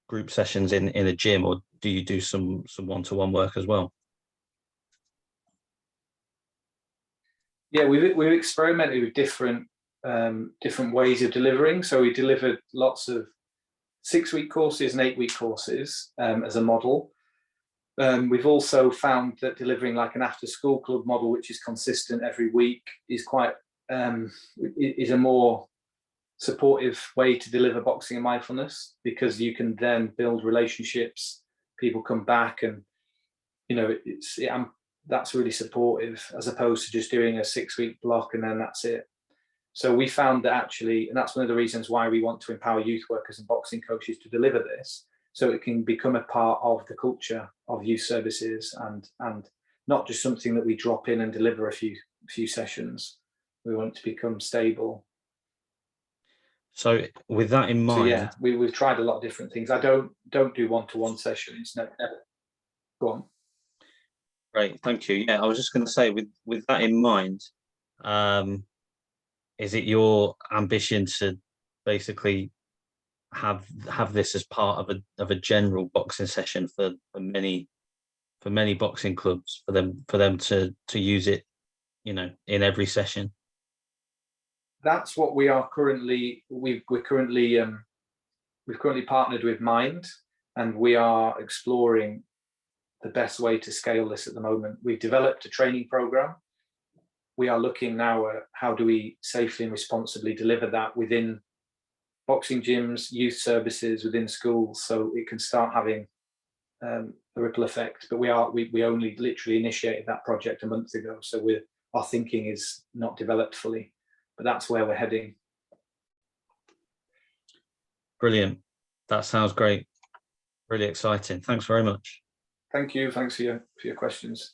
group sessions in a gym, or do you do some one-to-one work as well? Yeah, we've experimented with different ways of delivering. So we delivered lots of 6-week courses and 8-week courses as a model. We've also found that delivering like an after-school club model, which is consistent every week, is quite is a more supportive way to deliver boxing and mindfulness, because you can then build relationships. People come back, and that's really supportive, as opposed to just doing a 6-week block and then that's it. So we found that actually, and that's one of the reasons why we want to empower youth workers and boxing coaches to deliver this, so it can become a part of the culture of youth services, and not just something that we drop in and deliver a few sessions. We want it to become stable. So with that in mind, so yeah, we've tried a lot of different things. I don't do one-to-one sessions. No, never. Go on. Great, thank you. Yeah, I was just going to say, with that in mind, is it your ambition to basically have this as part of a general boxing session for many boxing clubs, for them to use it, in every session? That's what we are currently. We've currently partnered with Mind, and we are exploring the best way to scale this at the moment. We've developed a training program. We are looking now at how do we safely and responsibly deliver that within boxing gyms, youth services, within schools, so it can start having a ripple effect. But we only literally initiated that project a month ago, so our thinking is not developed fully, but that's where we're heading. Brilliant. That sounds great. Really exciting. Thanks very much. Thank you. Thanks for your questions.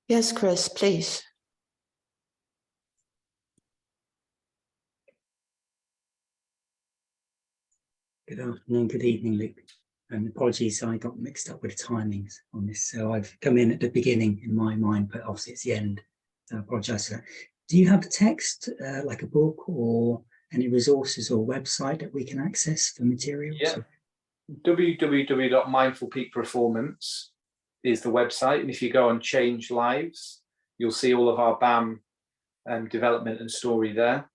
Yes, Chris, please. Good afternoon, good evening, Luke. And apologies, I got mixed up with the timings on this. So I've come in at the beginning in my mind, but obviously it's the end. So I apologize for that. Do you have a text, like a book, or any resources or website that we can access for materials? Yeah. www.mindfulpeakperformance is the website, and if you go on Change Lives, you'll see all of our BAM development and story there.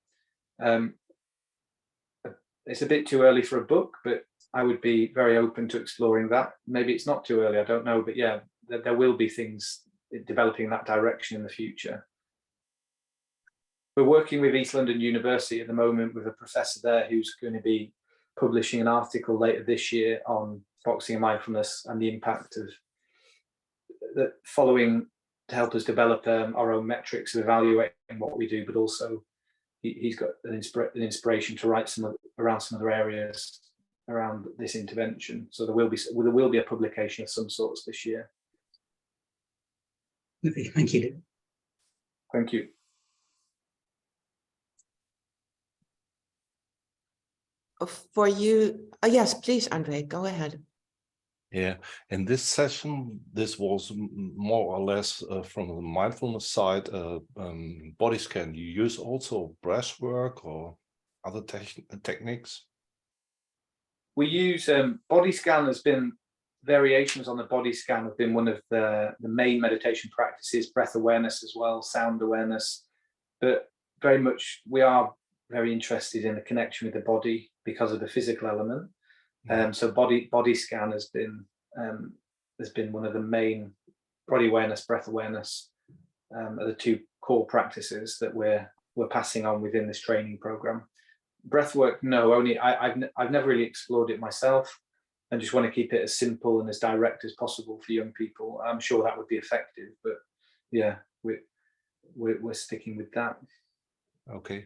It's a bit too early for a book, but I would be very open to exploring that. Maybe it's not too early, I don't know, but yeah, there will be things developing in that direction in the future. We're working with East London University at the moment with a professor there who's going to be publishing an article later this year on boxing and mindfulness and the impact of that following, to help us develop our own metrics of evaluating what we do, but also he's got an inspiration to write around some other areas around this intervention. So there will be a publication of some sorts this year. Okay, thank you. Thank you. For you, yes, please, Andre, go ahead. Yeah, in this session, this was more or less from the mindfulness side, body scan. You use also breath work or other techniques? We use body scan. Has been variations on the body scan have been one of the main meditation practices, breath awareness as well, sound awareness, but very much we are very interested in the connection with the body because of the physical element. So body scan has been has been one of the main body awareness, breath awareness, are the two core practices that we're passing on within this training program. Breathwork, no, only I've never really explored it myself, and just want to keep it as simple and as direct as possible for young people. I'm sure that would be effective, but yeah, we're sticking with that. Okay.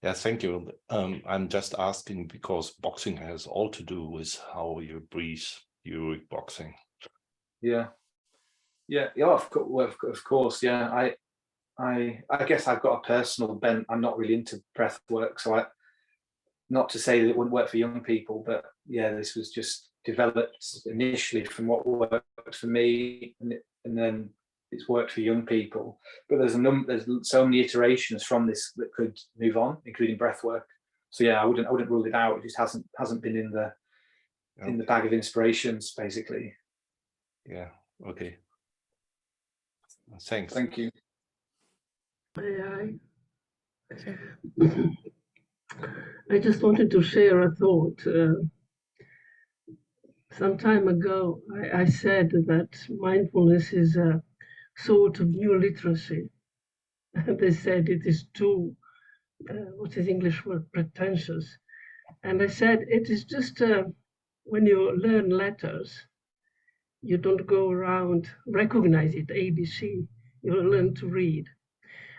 Yeah, thank you. I'm just asking because boxing has all to do with how you breathe during boxing. Yeah, of course. Yeah, I guess I've got a personal bent. I'm not really into breath work, so not to say that it wouldn't work for young people, but yeah, this was just developed initially from what worked for me, and then it's worked for young people. But there's so many iterations from this that could move on, including breath work. So yeah, I wouldn't rule it out. It just hasn't been in the bag of inspirations, basically. Yeah. Okay. Thanks. Thank you. I just wanted to share a thought. Some time ago, I said that mindfulness is a sort of new literacy. They said it is too, what is English word, pretentious. And I said it is just when you learn letters, you don't go around, recognize it, ABC, you learn to read.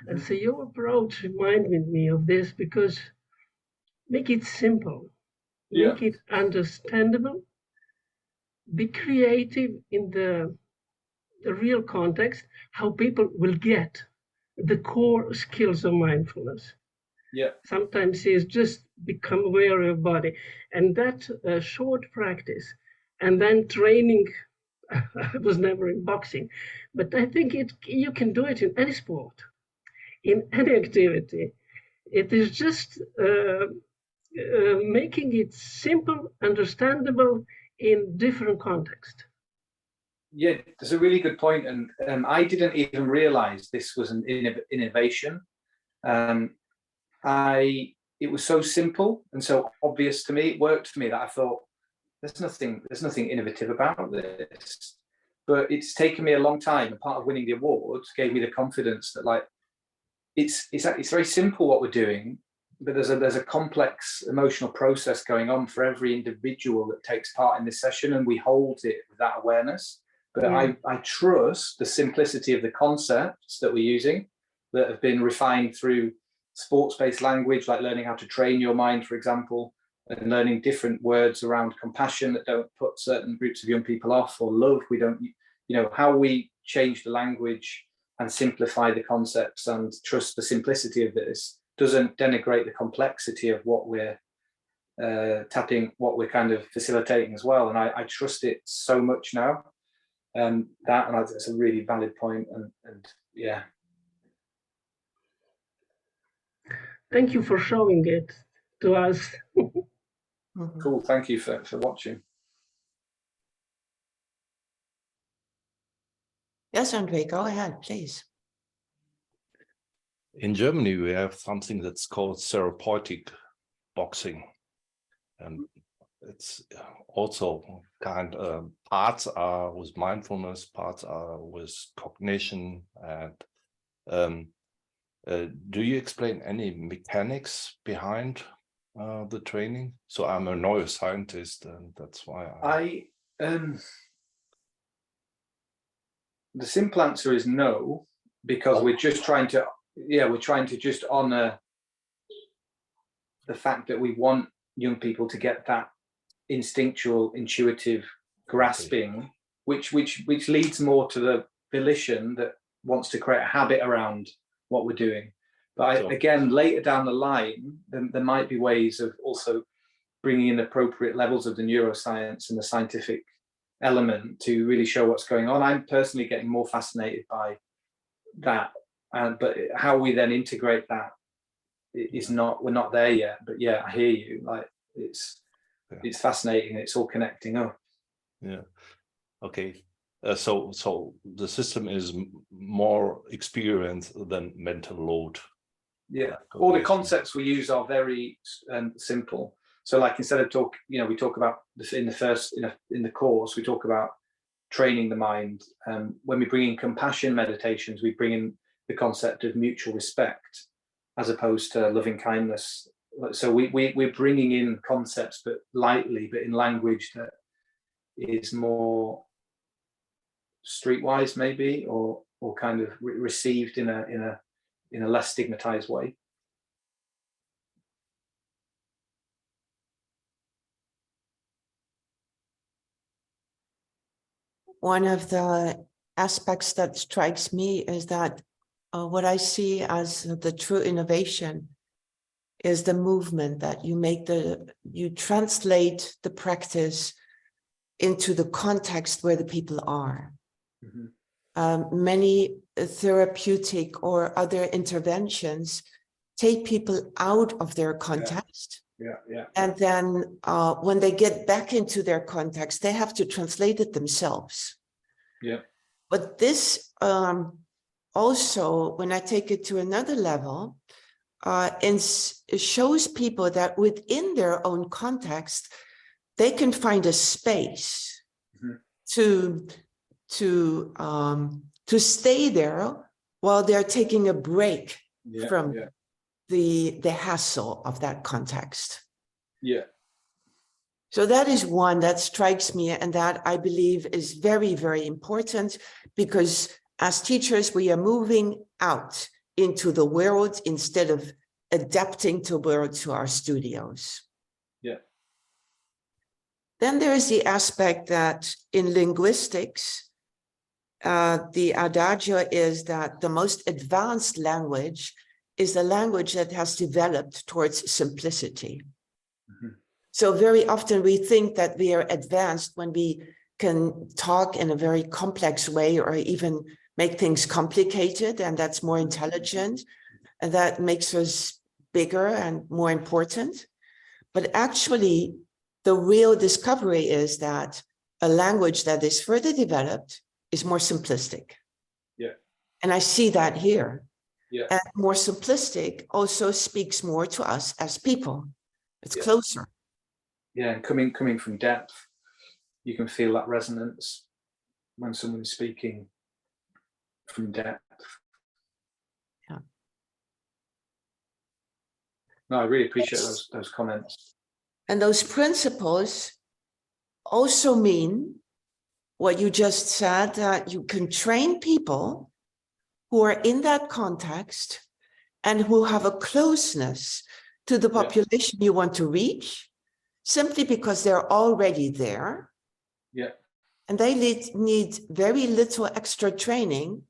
And so your approach reminded me of this, because make it simple, make it understandable, be creative in the real context, how people will get the core skills of mindfulness. Yeah. Sometimes it's just become aware of your body, and that short practice, and then training. I was never in boxing, but I think you can do it in any sport, in any activity. It is just making it simple, understandable in different contexts. Yeah, that's a really good point, and I didn't even realize this was an innovation. It was so simple and so obvious to me. It worked for me that I thought there's nothing innovative about this. But it's taken me a long time, and part of winning the awards gave me the confidence that, like, it's very simple what we're doing, but there's a complex emotional process going on for every individual that takes part in this session, and we hold it with that awareness. But I trust the simplicity of the concepts that we're using, that have been refined through sports-based language, like learning how to train your mind, for example, and learning different words around compassion that don't put certain groups of young people off, or love. We don't, how we change the language and simplify the concepts and trust the simplicity of this doesn't denigrate the complexity of what we're what we're kind of facilitating as well. And I trust it so much now. And that's a really valid point. And yeah. Thank you for showing it to us. Cool. Thank you for watching. Yes, Andre, go ahead, please. In Germany, we have something that's called therapeutic boxing, and it's also kind of parts are with mindfulness, parts are with cognition. And do you explain any mechanics behind the training? So I'm a neuroscientist, and that's why the simple answer is no, because we're just trying to just honor the fact that we want young people to get that instinctual, intuitive grasping, which leads more to the volition that wants to create a habit around what we're doing. But again, later down the line, there might be ways of also bringing in appropriate levels of the neuroscience and the scientific element to really show what's going on. I'm personally getting more fascinated by that, but how we then integrate that is not, we're not there yet. But yeah, I hear you. Like, it's fascinating. It's all connecting up. Yeah. Okay. So the system is more experienced than mental load. Yeah. All the concepts we use are very simple. So like instead of talk, we talk about in the course, we talk about training the mind. When we bring in compassion meditations, we bring in the concept of mutual respect as opposed to loving kindness. So we're bringing in concepts, but lightly, but in language that is more streetwise, maybe, or kind of received in a less stigmatized way. One of the aspects that strikes me is that what I see as the true innovation is the movement that you translate the practice into the context where the people are. Mm-hmm. Many therapeutic or other interventions take people out of their context. Yeah. And then when they get back into their context, they have to translate it themselves. Yeah. But this also, when I take it to another level, it shows people that within their own context, they can find a space mm-hmm. to stay there while they're taking a break from the hassle of that context. Yeah. So that is one that strikes me, and that I believe is very, very important, because as teachers, we are moving out into the world instead of adapting to the world to our studios. Yeah. Then there is the aspect that in linguistics, the adagio is that the most advanced language is the language that has developed towards simplicity. Mm-hmm. So very often we think that we are advanced when we can talk in a very complex way, or even make things complicated, and that's more intelligent, and that makes us bigger and more important. But actually, the real discovery is that a language that is further developed is more simplistic. Yeah. And I see that here. Yeah. And more simplistic also speaks more to us as people. It's closer. Yeah, and coming from depth, you can feel that resonance when someone is speaking from depth. Yeah. No, I really appreciate those comments. And those principles also mean what you just said, that you can train people who are in that context and who have a closeness to the population you want to reach, simply because they're already there. Yeah. And they need very little extra training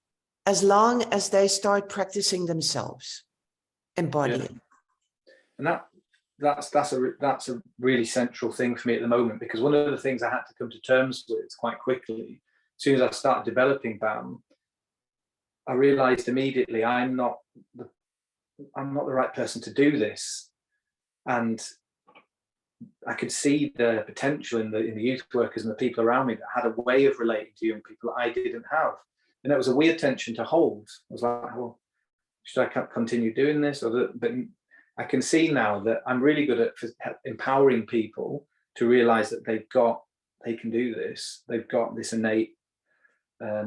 as long as they start practicing themselves, embodying. Yeah. And that's a really central thing for me at the moment, because one of the things I had to come to terms with quite quickly, as soon as I started developing BAM, I realized immediately I'm not the right person to do this. And I could see the potential in the youth workers and the people around me that had a way of relating to young people that I didn't have. And that was a weird tension to hold. I was like, well, should I continue doing this? But I can see now that I'm really good at empowering people to realize that they can do this. They've got this innate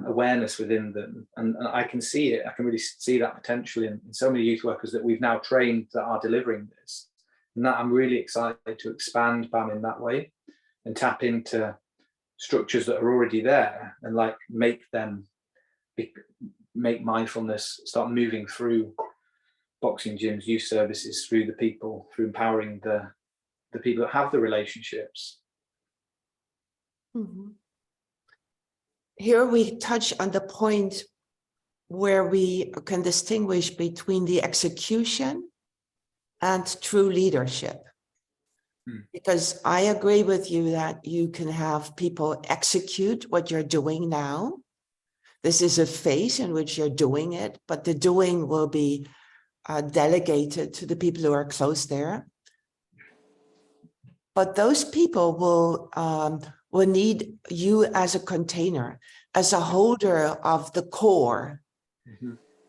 awareness within them. And I can see it. I can really see that potential in so many youth workers that we've now trained that are delivering this. And that I'm really excited to expand BAM in that way and tap into structures that are already there and like make mindfulness start moving through boxing gyms, youth services, through the people, through empowering the people that have the relationships. Mm-hmm. Here we touch on the point where we can distinguish between the execution and true leadership. Because I agree with you that you can have people execute what you're doing now. This is a phase in which you're doing it, but the doing will be delegated to the people who are close there. But those people will need you as a container, as a holder of the core,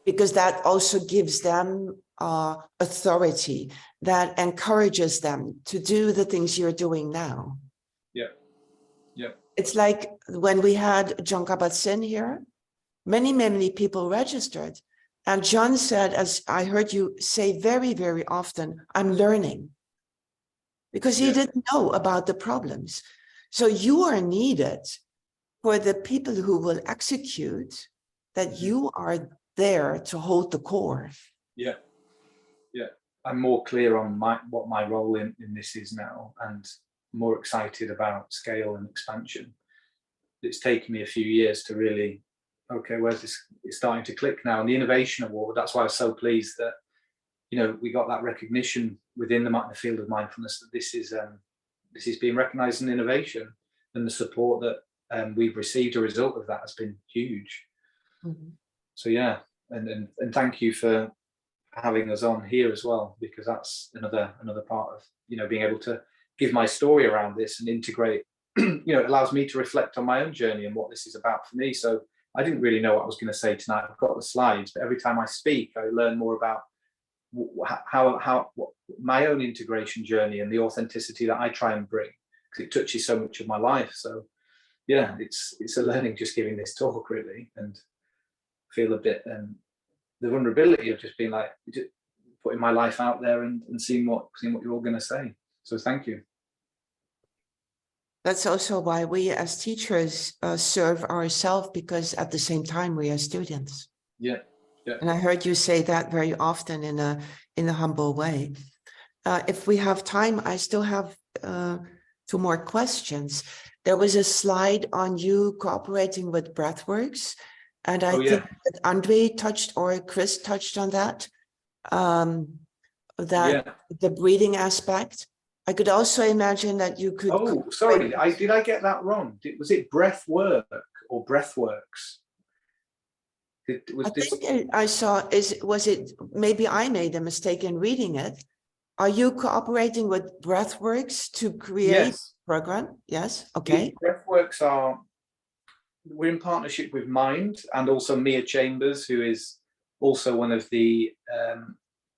because that also gives them authority that encourages them to do the things you're doing now. Yeah. Yeah. It's like when we had John Kabat-Zinn here, many people registered. And John said, as I heard you say very, very often, I'm learning. Because he didn't know about the problems. So you are needed for the people who will execute, that you are there to hold the core. Yeah. Yeah. I'm more clear on what my role in this is now, and more excited about scale and expansion. It's taken me a few years to really, okay, where's this? It's starting to click now. And the Innovation Award, that's why I was so pleased that, you know, we got that recognition within the field of mindfulness, that this is being recognized as an innovation, and the support that we've received a result of that has been huge. Mm-hmm. So yeah, and thank you for having us on here as well, because that's another part of, you know, being able to give my story around this and integrate. You know, it allows me to reflect on my own journey and what this is about for me. So I didn't really know what I was going to say tonight. I've got the slides, but every time I speak, I learn more about how my own integration journey and the authenticity that I try and bring, because it touches so much of my life. So yeah, it's a learning just giving this talk, really, and feel a bit the vulnerability of just being like, just putting my life out there and seeing what you're all going to say. So thank you. That's also why we as teachers serve ourselves, because at the same time we are students. Yeah. Yeah. And I heard you say that very often in a humble way. If we have time, I still have 2 more questions. There was a slide on you cooperating with Breathworks, and I think that Andre touched, or Chris touched on that. The breathing aspect. I could also imagine that you could. Oh, sorry, did I get that wrong? Was it breath work or breathworks? I saw, was it, maybe I made a mistake in reading it. Are you cooperating with Breathworks to create a program? Yes, okay. Breathworks we're in partnership with Mind, and also Mia Chambers, who is also one of the,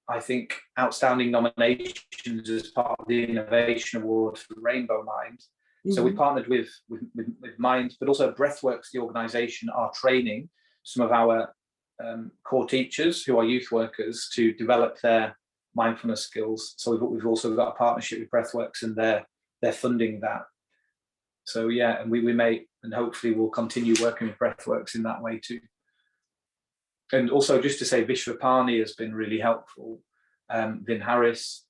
I think, outstanding nominations as part of the Innovation Award for Rainbow Mind. Mm-hmm. So we partnered with Mind, but also Breathworks, the organisation, are training some of our core teachers who are youth workers to develop their mindfulness skills. So we've also got a partnership with Breathworks, and they're funding that. So yeah, and we may, and hopefully we'll continue working with Breathworks in that way too. And also just to say, Vishwapani has been really helpful. Vin Harris,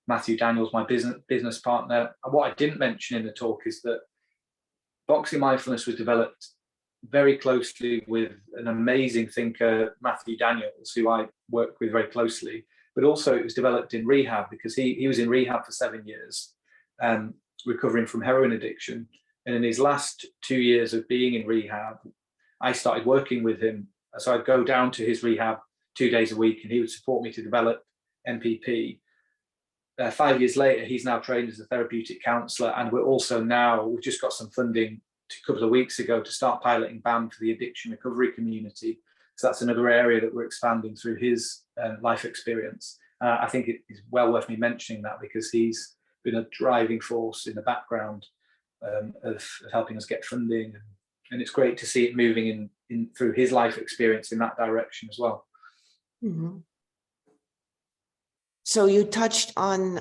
Matthew Daniels, my business partner. And what I didn't mention in the talk is that Boxing Mindfulness was developed very closely with an amazing thinker, Matthew Daniels, who I work with very closely, but also it was developed in rehab, because he was in rehab for 7 years, recovering from heroin addiction. And in his last 2 years of being in rehab, I started working with him. So I'd go down to his rehab 2 days a week, and he would support me to develop MPP. 5 years later, he's now trained as a therapeutic counsellor, and we've just got some funding a couple of weeks ago to start piloting BAM for the addiction recovery community. So that's another area that we're expanding through his life experience. I think it is well worth me mentioning that, because he's been a driving force in the background of helping us get funding, and it's great to see it moving in through his life experience in that direction as well. Mm-hmm. So you touched on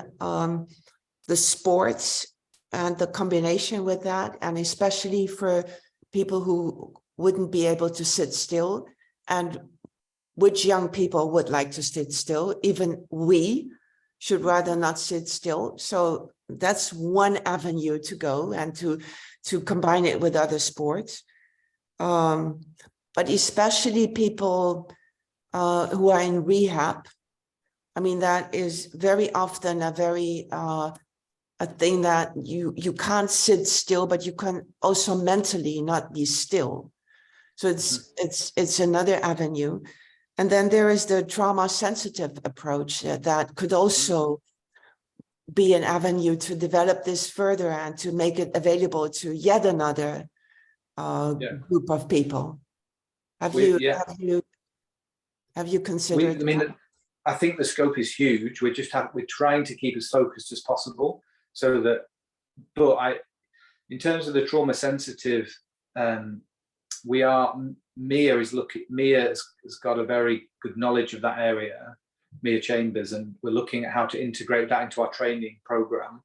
the sports and the combination with that, and especially for people who wouldn't be able to sit still, and which young people would like to sit still. Even we should rather not sit still. So that's one avenue to go, and to combine it with other sports. But especially people who are in rehab. I mean, that is very often a thing that you can't sit still, but you can also mentally not be still. So it's another avenue. And then there is the trauma-sensitive approach that could also be an avenue to develop this further and to make it available to yet another group of people. Have you considered? I think the scope is huge. We're trying to keep as focused as possible, so that. But in terms of the trauma sensitive, Mia has got a very good knowledge of that area, Mia Chambers, and we're looking at how to integrate that into our training program.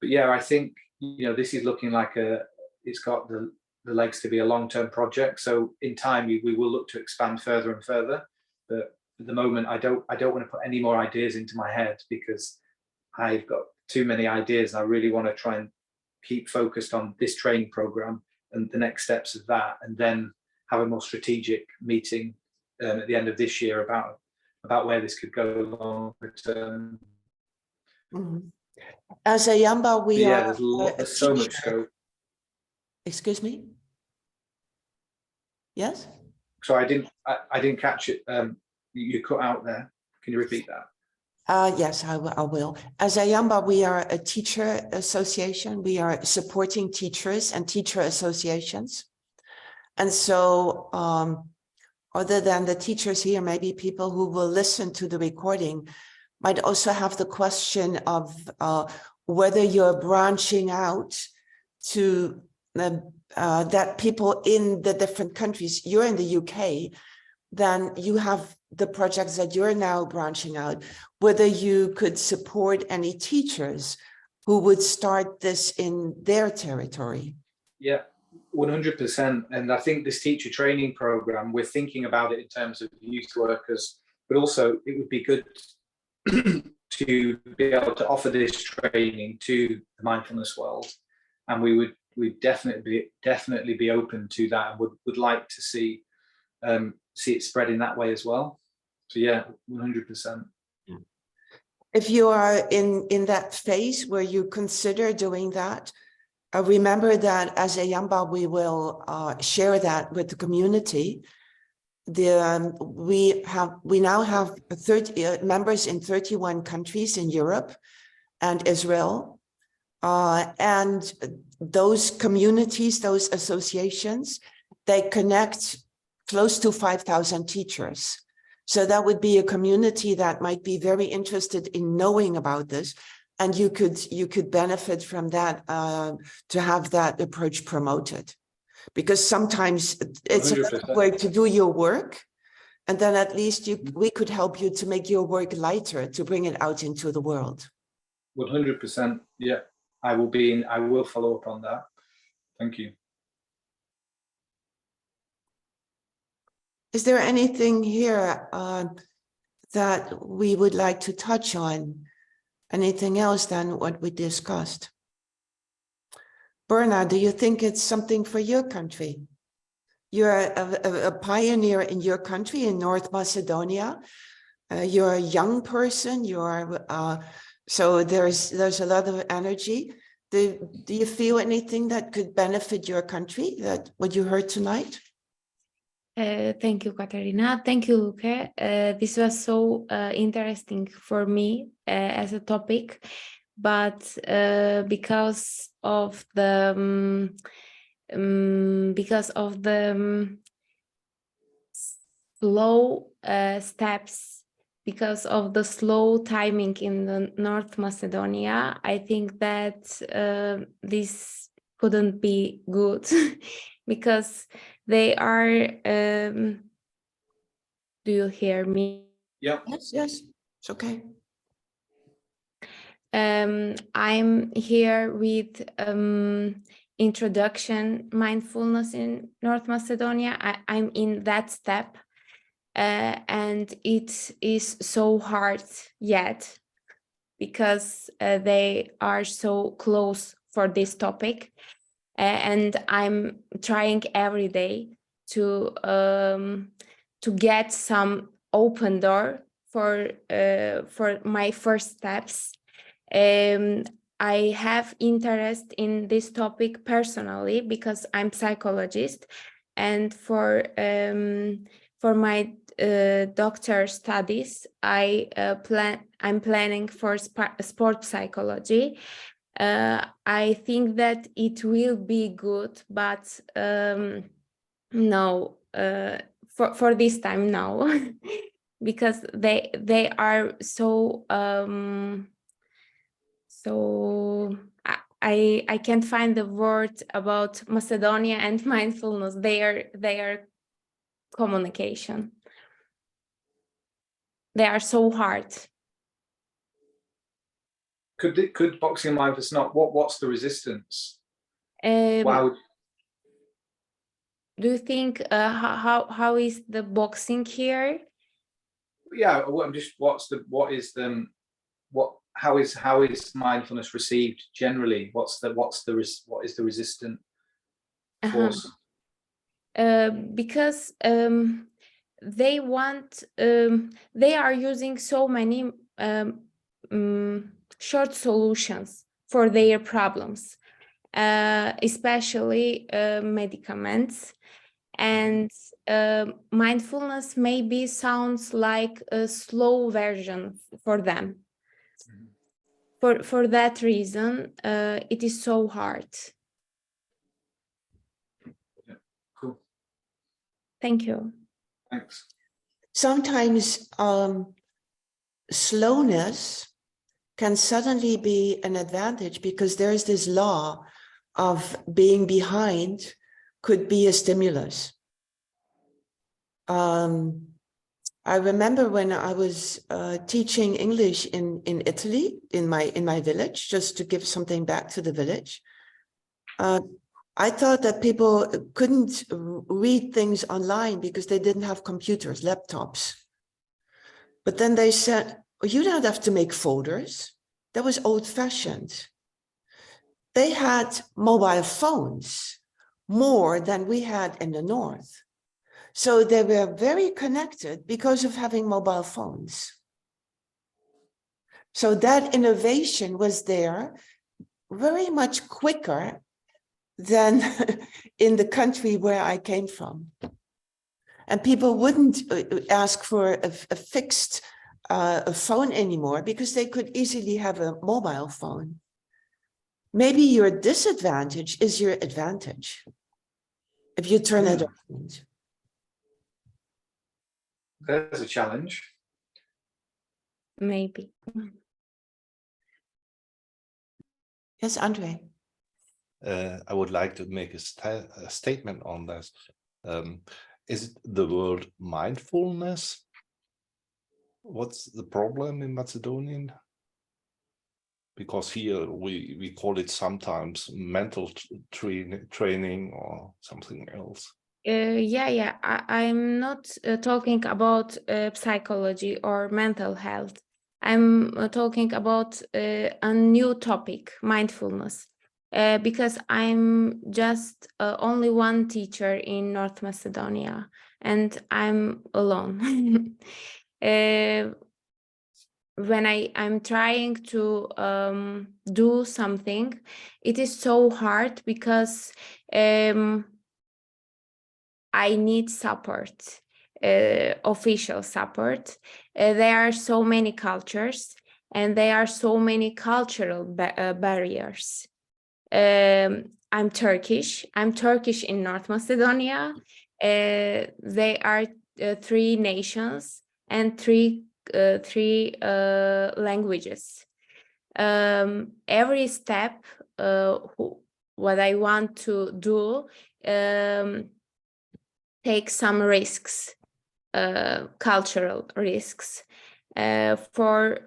But yeah, I think, this is looking like it's got the legs to be a long-term project. So in time, we will look to expand further and further. But at the moment, I don't want to put any more ideas into my head, because I've got too many ideas. And I really want to try and keep focused on this training program and the next steps of that, and then have a more strategic meeting at the end of this year about where this could go longer term. Mhm. As a eamba, there's so much scope. Excuse me? Yes? So I didn't catch it. You cut out there. Can you repeat that? Yes, I will. As a eamba, we are a teacher association. We are supporting teachers and teacher associations. And so other than the teachers here, maybe people who will listen to the recording might also have the question of whether you're branching out to that people in the different countries. You're in the UK, then you have the projects that you're now branching out, whether you could support any teachers who would start this in their territory. Yeah, 100%. And I think this teacher training program, we're thinking about it in terms of youth workers, but also it would be good to be able to offer this training to the mindfulness world. And we'd definitely be open to that, and would like to see it spread in that way as well. So yeah, 100%. If you are in that phase where you consider doing that, remember that as a eamba, we will share that with the community. We now have 30 members in 31 countries in Europe and Israel. And those communities, those associations, they connect close to 5,000 teachers. So that would be a community that might be very interested in knowing about this. And you could benefit from that to have that approach promoted. Because sometimes it's 100%. A way to do your work. And then at least we could help you to make your work lighter, to bring it out into the world. 100%. Yeah, I will follow up on that. Thank you. Is there anything here that we would like to touch on? Anything else than what we discussed? Berna, do you think it's something for your country? You're a pioneer in your country, in North Macedonia. You're a young person. So there's a lot of energy. Do you feel anything that could benefit your country? That what you heard tonight? Thank you, Katarina. Thank you, Luke. This was so interesting for me as a topic, but because of the slow steps, because of the slow timing in the North Macedonia, I think that this couldn't be good because they are. Do you hear me? Yeah. Yes, it's okay. I'm here with introduction mindfulness in North Macedonia. I'm in that step, and it is so hard yet because they are so close for this topic, and I'm trying every day to get some open door for my first steps. I have interest in this topic personally because I'm psychologist, and for my doctor studies, I'm planning for sport psychology. I think that it will be good, but no, for this time, no. because they are so I can't find the word about Macedonia and mindfulness. They are communication. They are so hard. Could boxing and mindfulness not? What's the resistance? Do you think how is the boxing here? Yeah, how is mindfulness received generally? What is the resistant force? Because they want they are using so many short solutions for their problems, especially medicaments. And mindfulness maybe sounds like a slow version for them. For that reason, it is so hard. Yeah, cool. Thank you. Thanks. Sometimes slowness can suddenly be an advantage because there is this law of being behind could be a stimulus. I remember when I was teaching English in Italy, in my village, just to give something back to the village. I thought that people couldn't read things online because they didn't have computers, laptops. But then they said, well, you don't have to make folders. That was old-fashioned. They had mobile phones more than we had in the North. So they were very connected because of having mobile phones. So that innovation was there very much quicker than in the country where I came from. And people wouldn't ask for a fixed phone anymore because they could easily have a mobile phone. Maybe your disadvantage is your advantage if you turn it around. There's a challenge. Maybe. Yes, Andre. I would like to make a statement on this. Is it the word mindfulness? What's the problem in Macedonian? Because here we call it sometimes mental training or something else. I'm not talking about psychology or mental health. I'm talking about a new topic, mindfulness, because I'm just only one teacher in North Macedonia, and I'm alone. When I'm trying to do something, it is so hard because I need support, official support. There are so many cultures and there are so many cultural barriers. I'm Turkish. I'm Turkish in North Macedonia. They are 3 nations and three languages. Every step, what I want to do, take some risks, cultural risks. For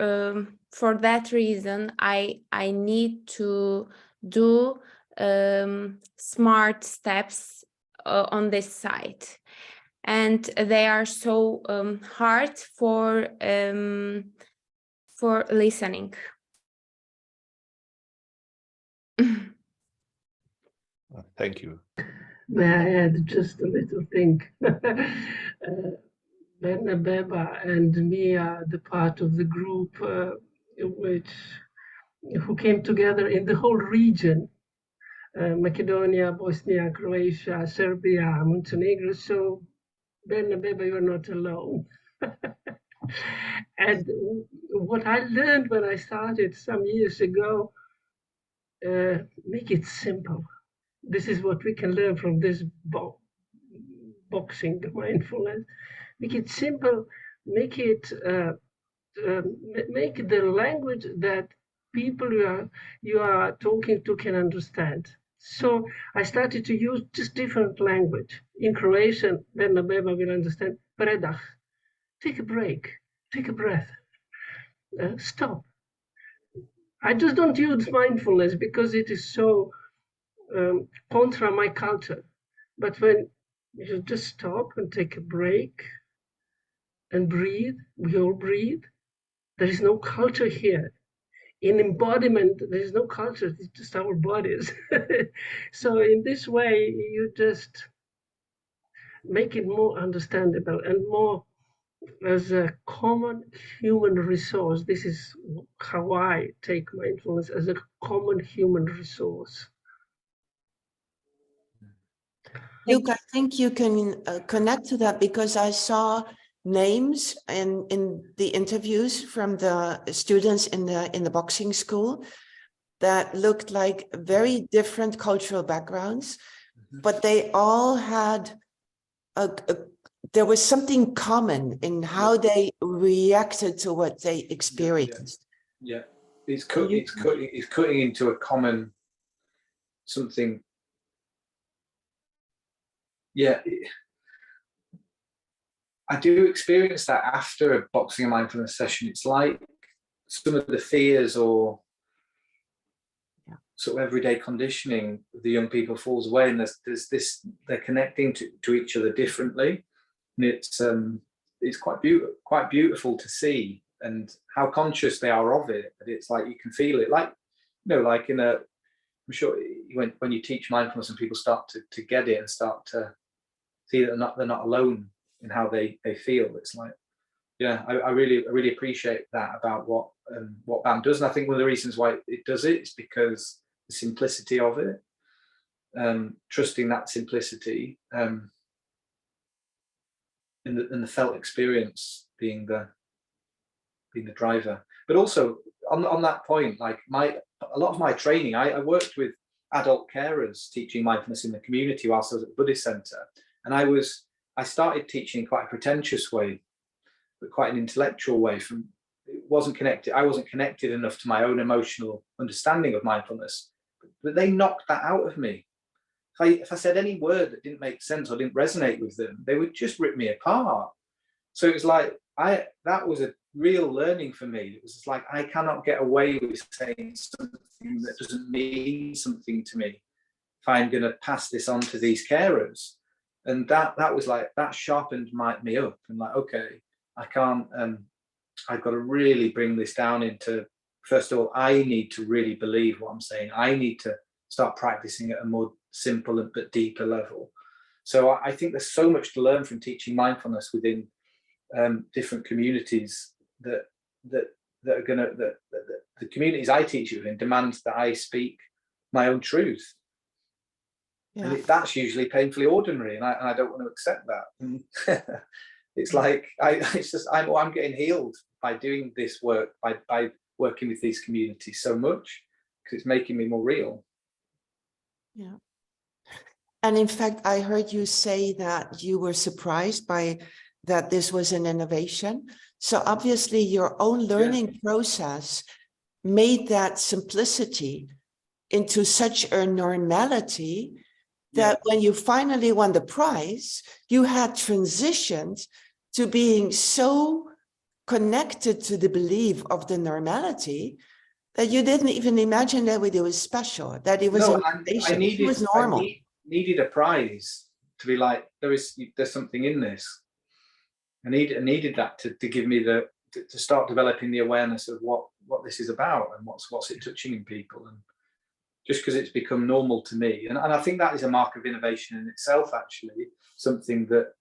that reason, I need to do smart steps on this side, and they are so hard for listening. Thank you. May I add just a little thing? Ben Beba and me are the part of the group who came together in the whole region, Macedonia, Bosnia, Croatia, Serbia, Montenegro. So Ben and Beba, you're not alone. And what I learned when I started some years ago, make it simple. This is what we can learn from this boxing, the mindfulness. Make it simple. make it make the language that people you are talking to can understand. So I started to use just different language. In Croatian, then the baby will understand. Predah, take a break, take a breath, stop. I just don't use mindfulness because it is so contra my culture. But when you just stop and take a break and breathe, we all breathe. There is no culture here. In embodiment, there is no culture, it's just our bodies. So in this way, you just make it more understandable and more as a common human resource. This is how I take mindfulness, as a common human resource. Luke, I think you can connect to that because I saw names in the interviews from the students in the boxing school that looked like very different cultural backgrounds, but they all had there was something common in how they reacted to what they experienced. Yeah. It's cutting into a common something. Yeah. I do experience that after a boxing and mindfulness session. It's like some of the fears or sort of everyday conditioning of the young people falls away, and there's this, they're connecting to each other differently, and it's quite beautiful to see, and how conscious they are of it. But it's like you can feel it, like, you know, like I'm sure when you teach mindfulness and people start to get it and start to see that they're not alone in how they feel. It's like, yeah, I really appreciate that about what BAM does, and I think one of the reasons why it does it is because the simplicity of it, trusting that simplicity, and the felt experience being the driver. But also on that point, like a lot of my training, I worked with adult carers teaching mindfulness in the community whilst I was at the Buddhist Center, and I started teaching in quite a pretentious way, but quite an intellectual way. I wasn't connected enough to my own emotional understanding of mindfulness, but they knocked that out of me. If I said any word that didn't make sense or didn't resonate with them, they would just rip me apart. So it was like, that was a real learning for me. It was just like, I cannot get away with saying something that doesn't mean something to me if I'm going to pass this on to these carers. And that was like, that sharpened me up, and like, okay, I can't, I've got to really bring this down into, first of all, I need to really believe what I'm saying. I need to start practicing at a more simple but deeper level. So I think there's so much to learn from teaching mindfulness within different communities that are going to, the communities I teach it in demand that I speak my own truth. Yeah. And that's usually painfully ordinary, and I don't want to accept that. It's like I'm getting healed by doing this work, by working with these communities so much, because it's making me more real. Yeah. And in fact, I heard you say that you were surprised by that this was an innovation. So obviously your own learning process made that simplicity into such a normality that when you finally won the prize, you had transitioned to being so connected to the belief of the normality that you didn't even imagine that it was special, that it was it was normal. I needed a prize to be like, there's something in this. I needed that to give me to start developing the awareness of what this is about and what's it touching in people. And just because it's become normal to me, and I think that is a mark of innovation in itself, actually, something that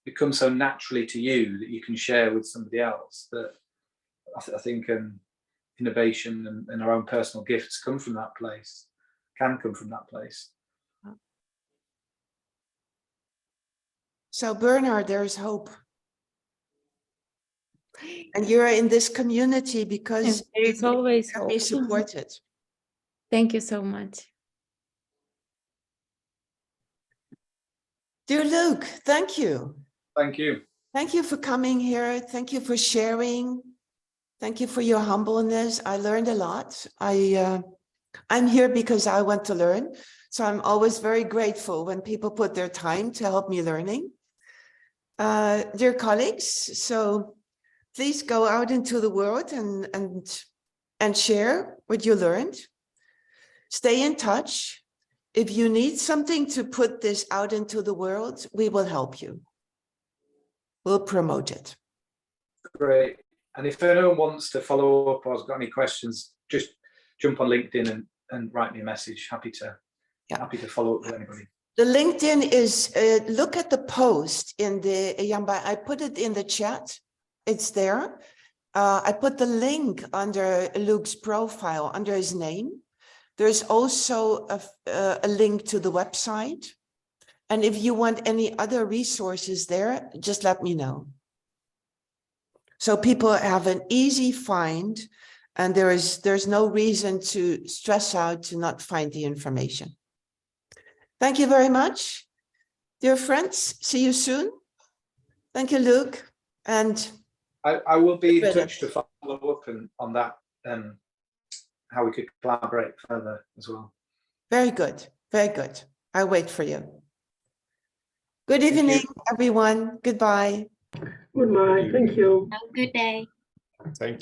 becomes so naturally to you that you can share with somebody else. That I think innovation and our own personal gifts can come from that place. So Bernard, there's hope. And you're in this community because there's always hope. Be supported. Thank you so much. Dear Luke, thank you. Thank you. Thank you for coming here. Thank you for sharing. Thank you for your humbleness. I learned a lot. I'm here because I want to learn. So I'm always very grateful when people put their time to help me learning. Dear colleagues, so please go out into the world and share what you learned. Stay in touch. If you need something to put this out into the world, we will help you. We'll promote it. Great. And if anyone wants to follow up or has got any questions, just jump on LinkedIn and write me a message. Happy to follow up with anybody. The LinkedIn is, look at the post in the eamba. I put it in the chat. It's there. I put the link under Luke's profile, under his name. There's also a link to the website. And if you want any other resources there, just let me know. So people have an easy find, and there's no reason to stress out to not find the information. Thank you very much, dear friends. See you soon. Thank you, Luke. And I will be in touch to follow up on that, how we could collaborate further as well. Very good. Very good. I'll wait for you. Good evening, everyone. Goodbye. Goodbye. Thank you. Have a good day. Thank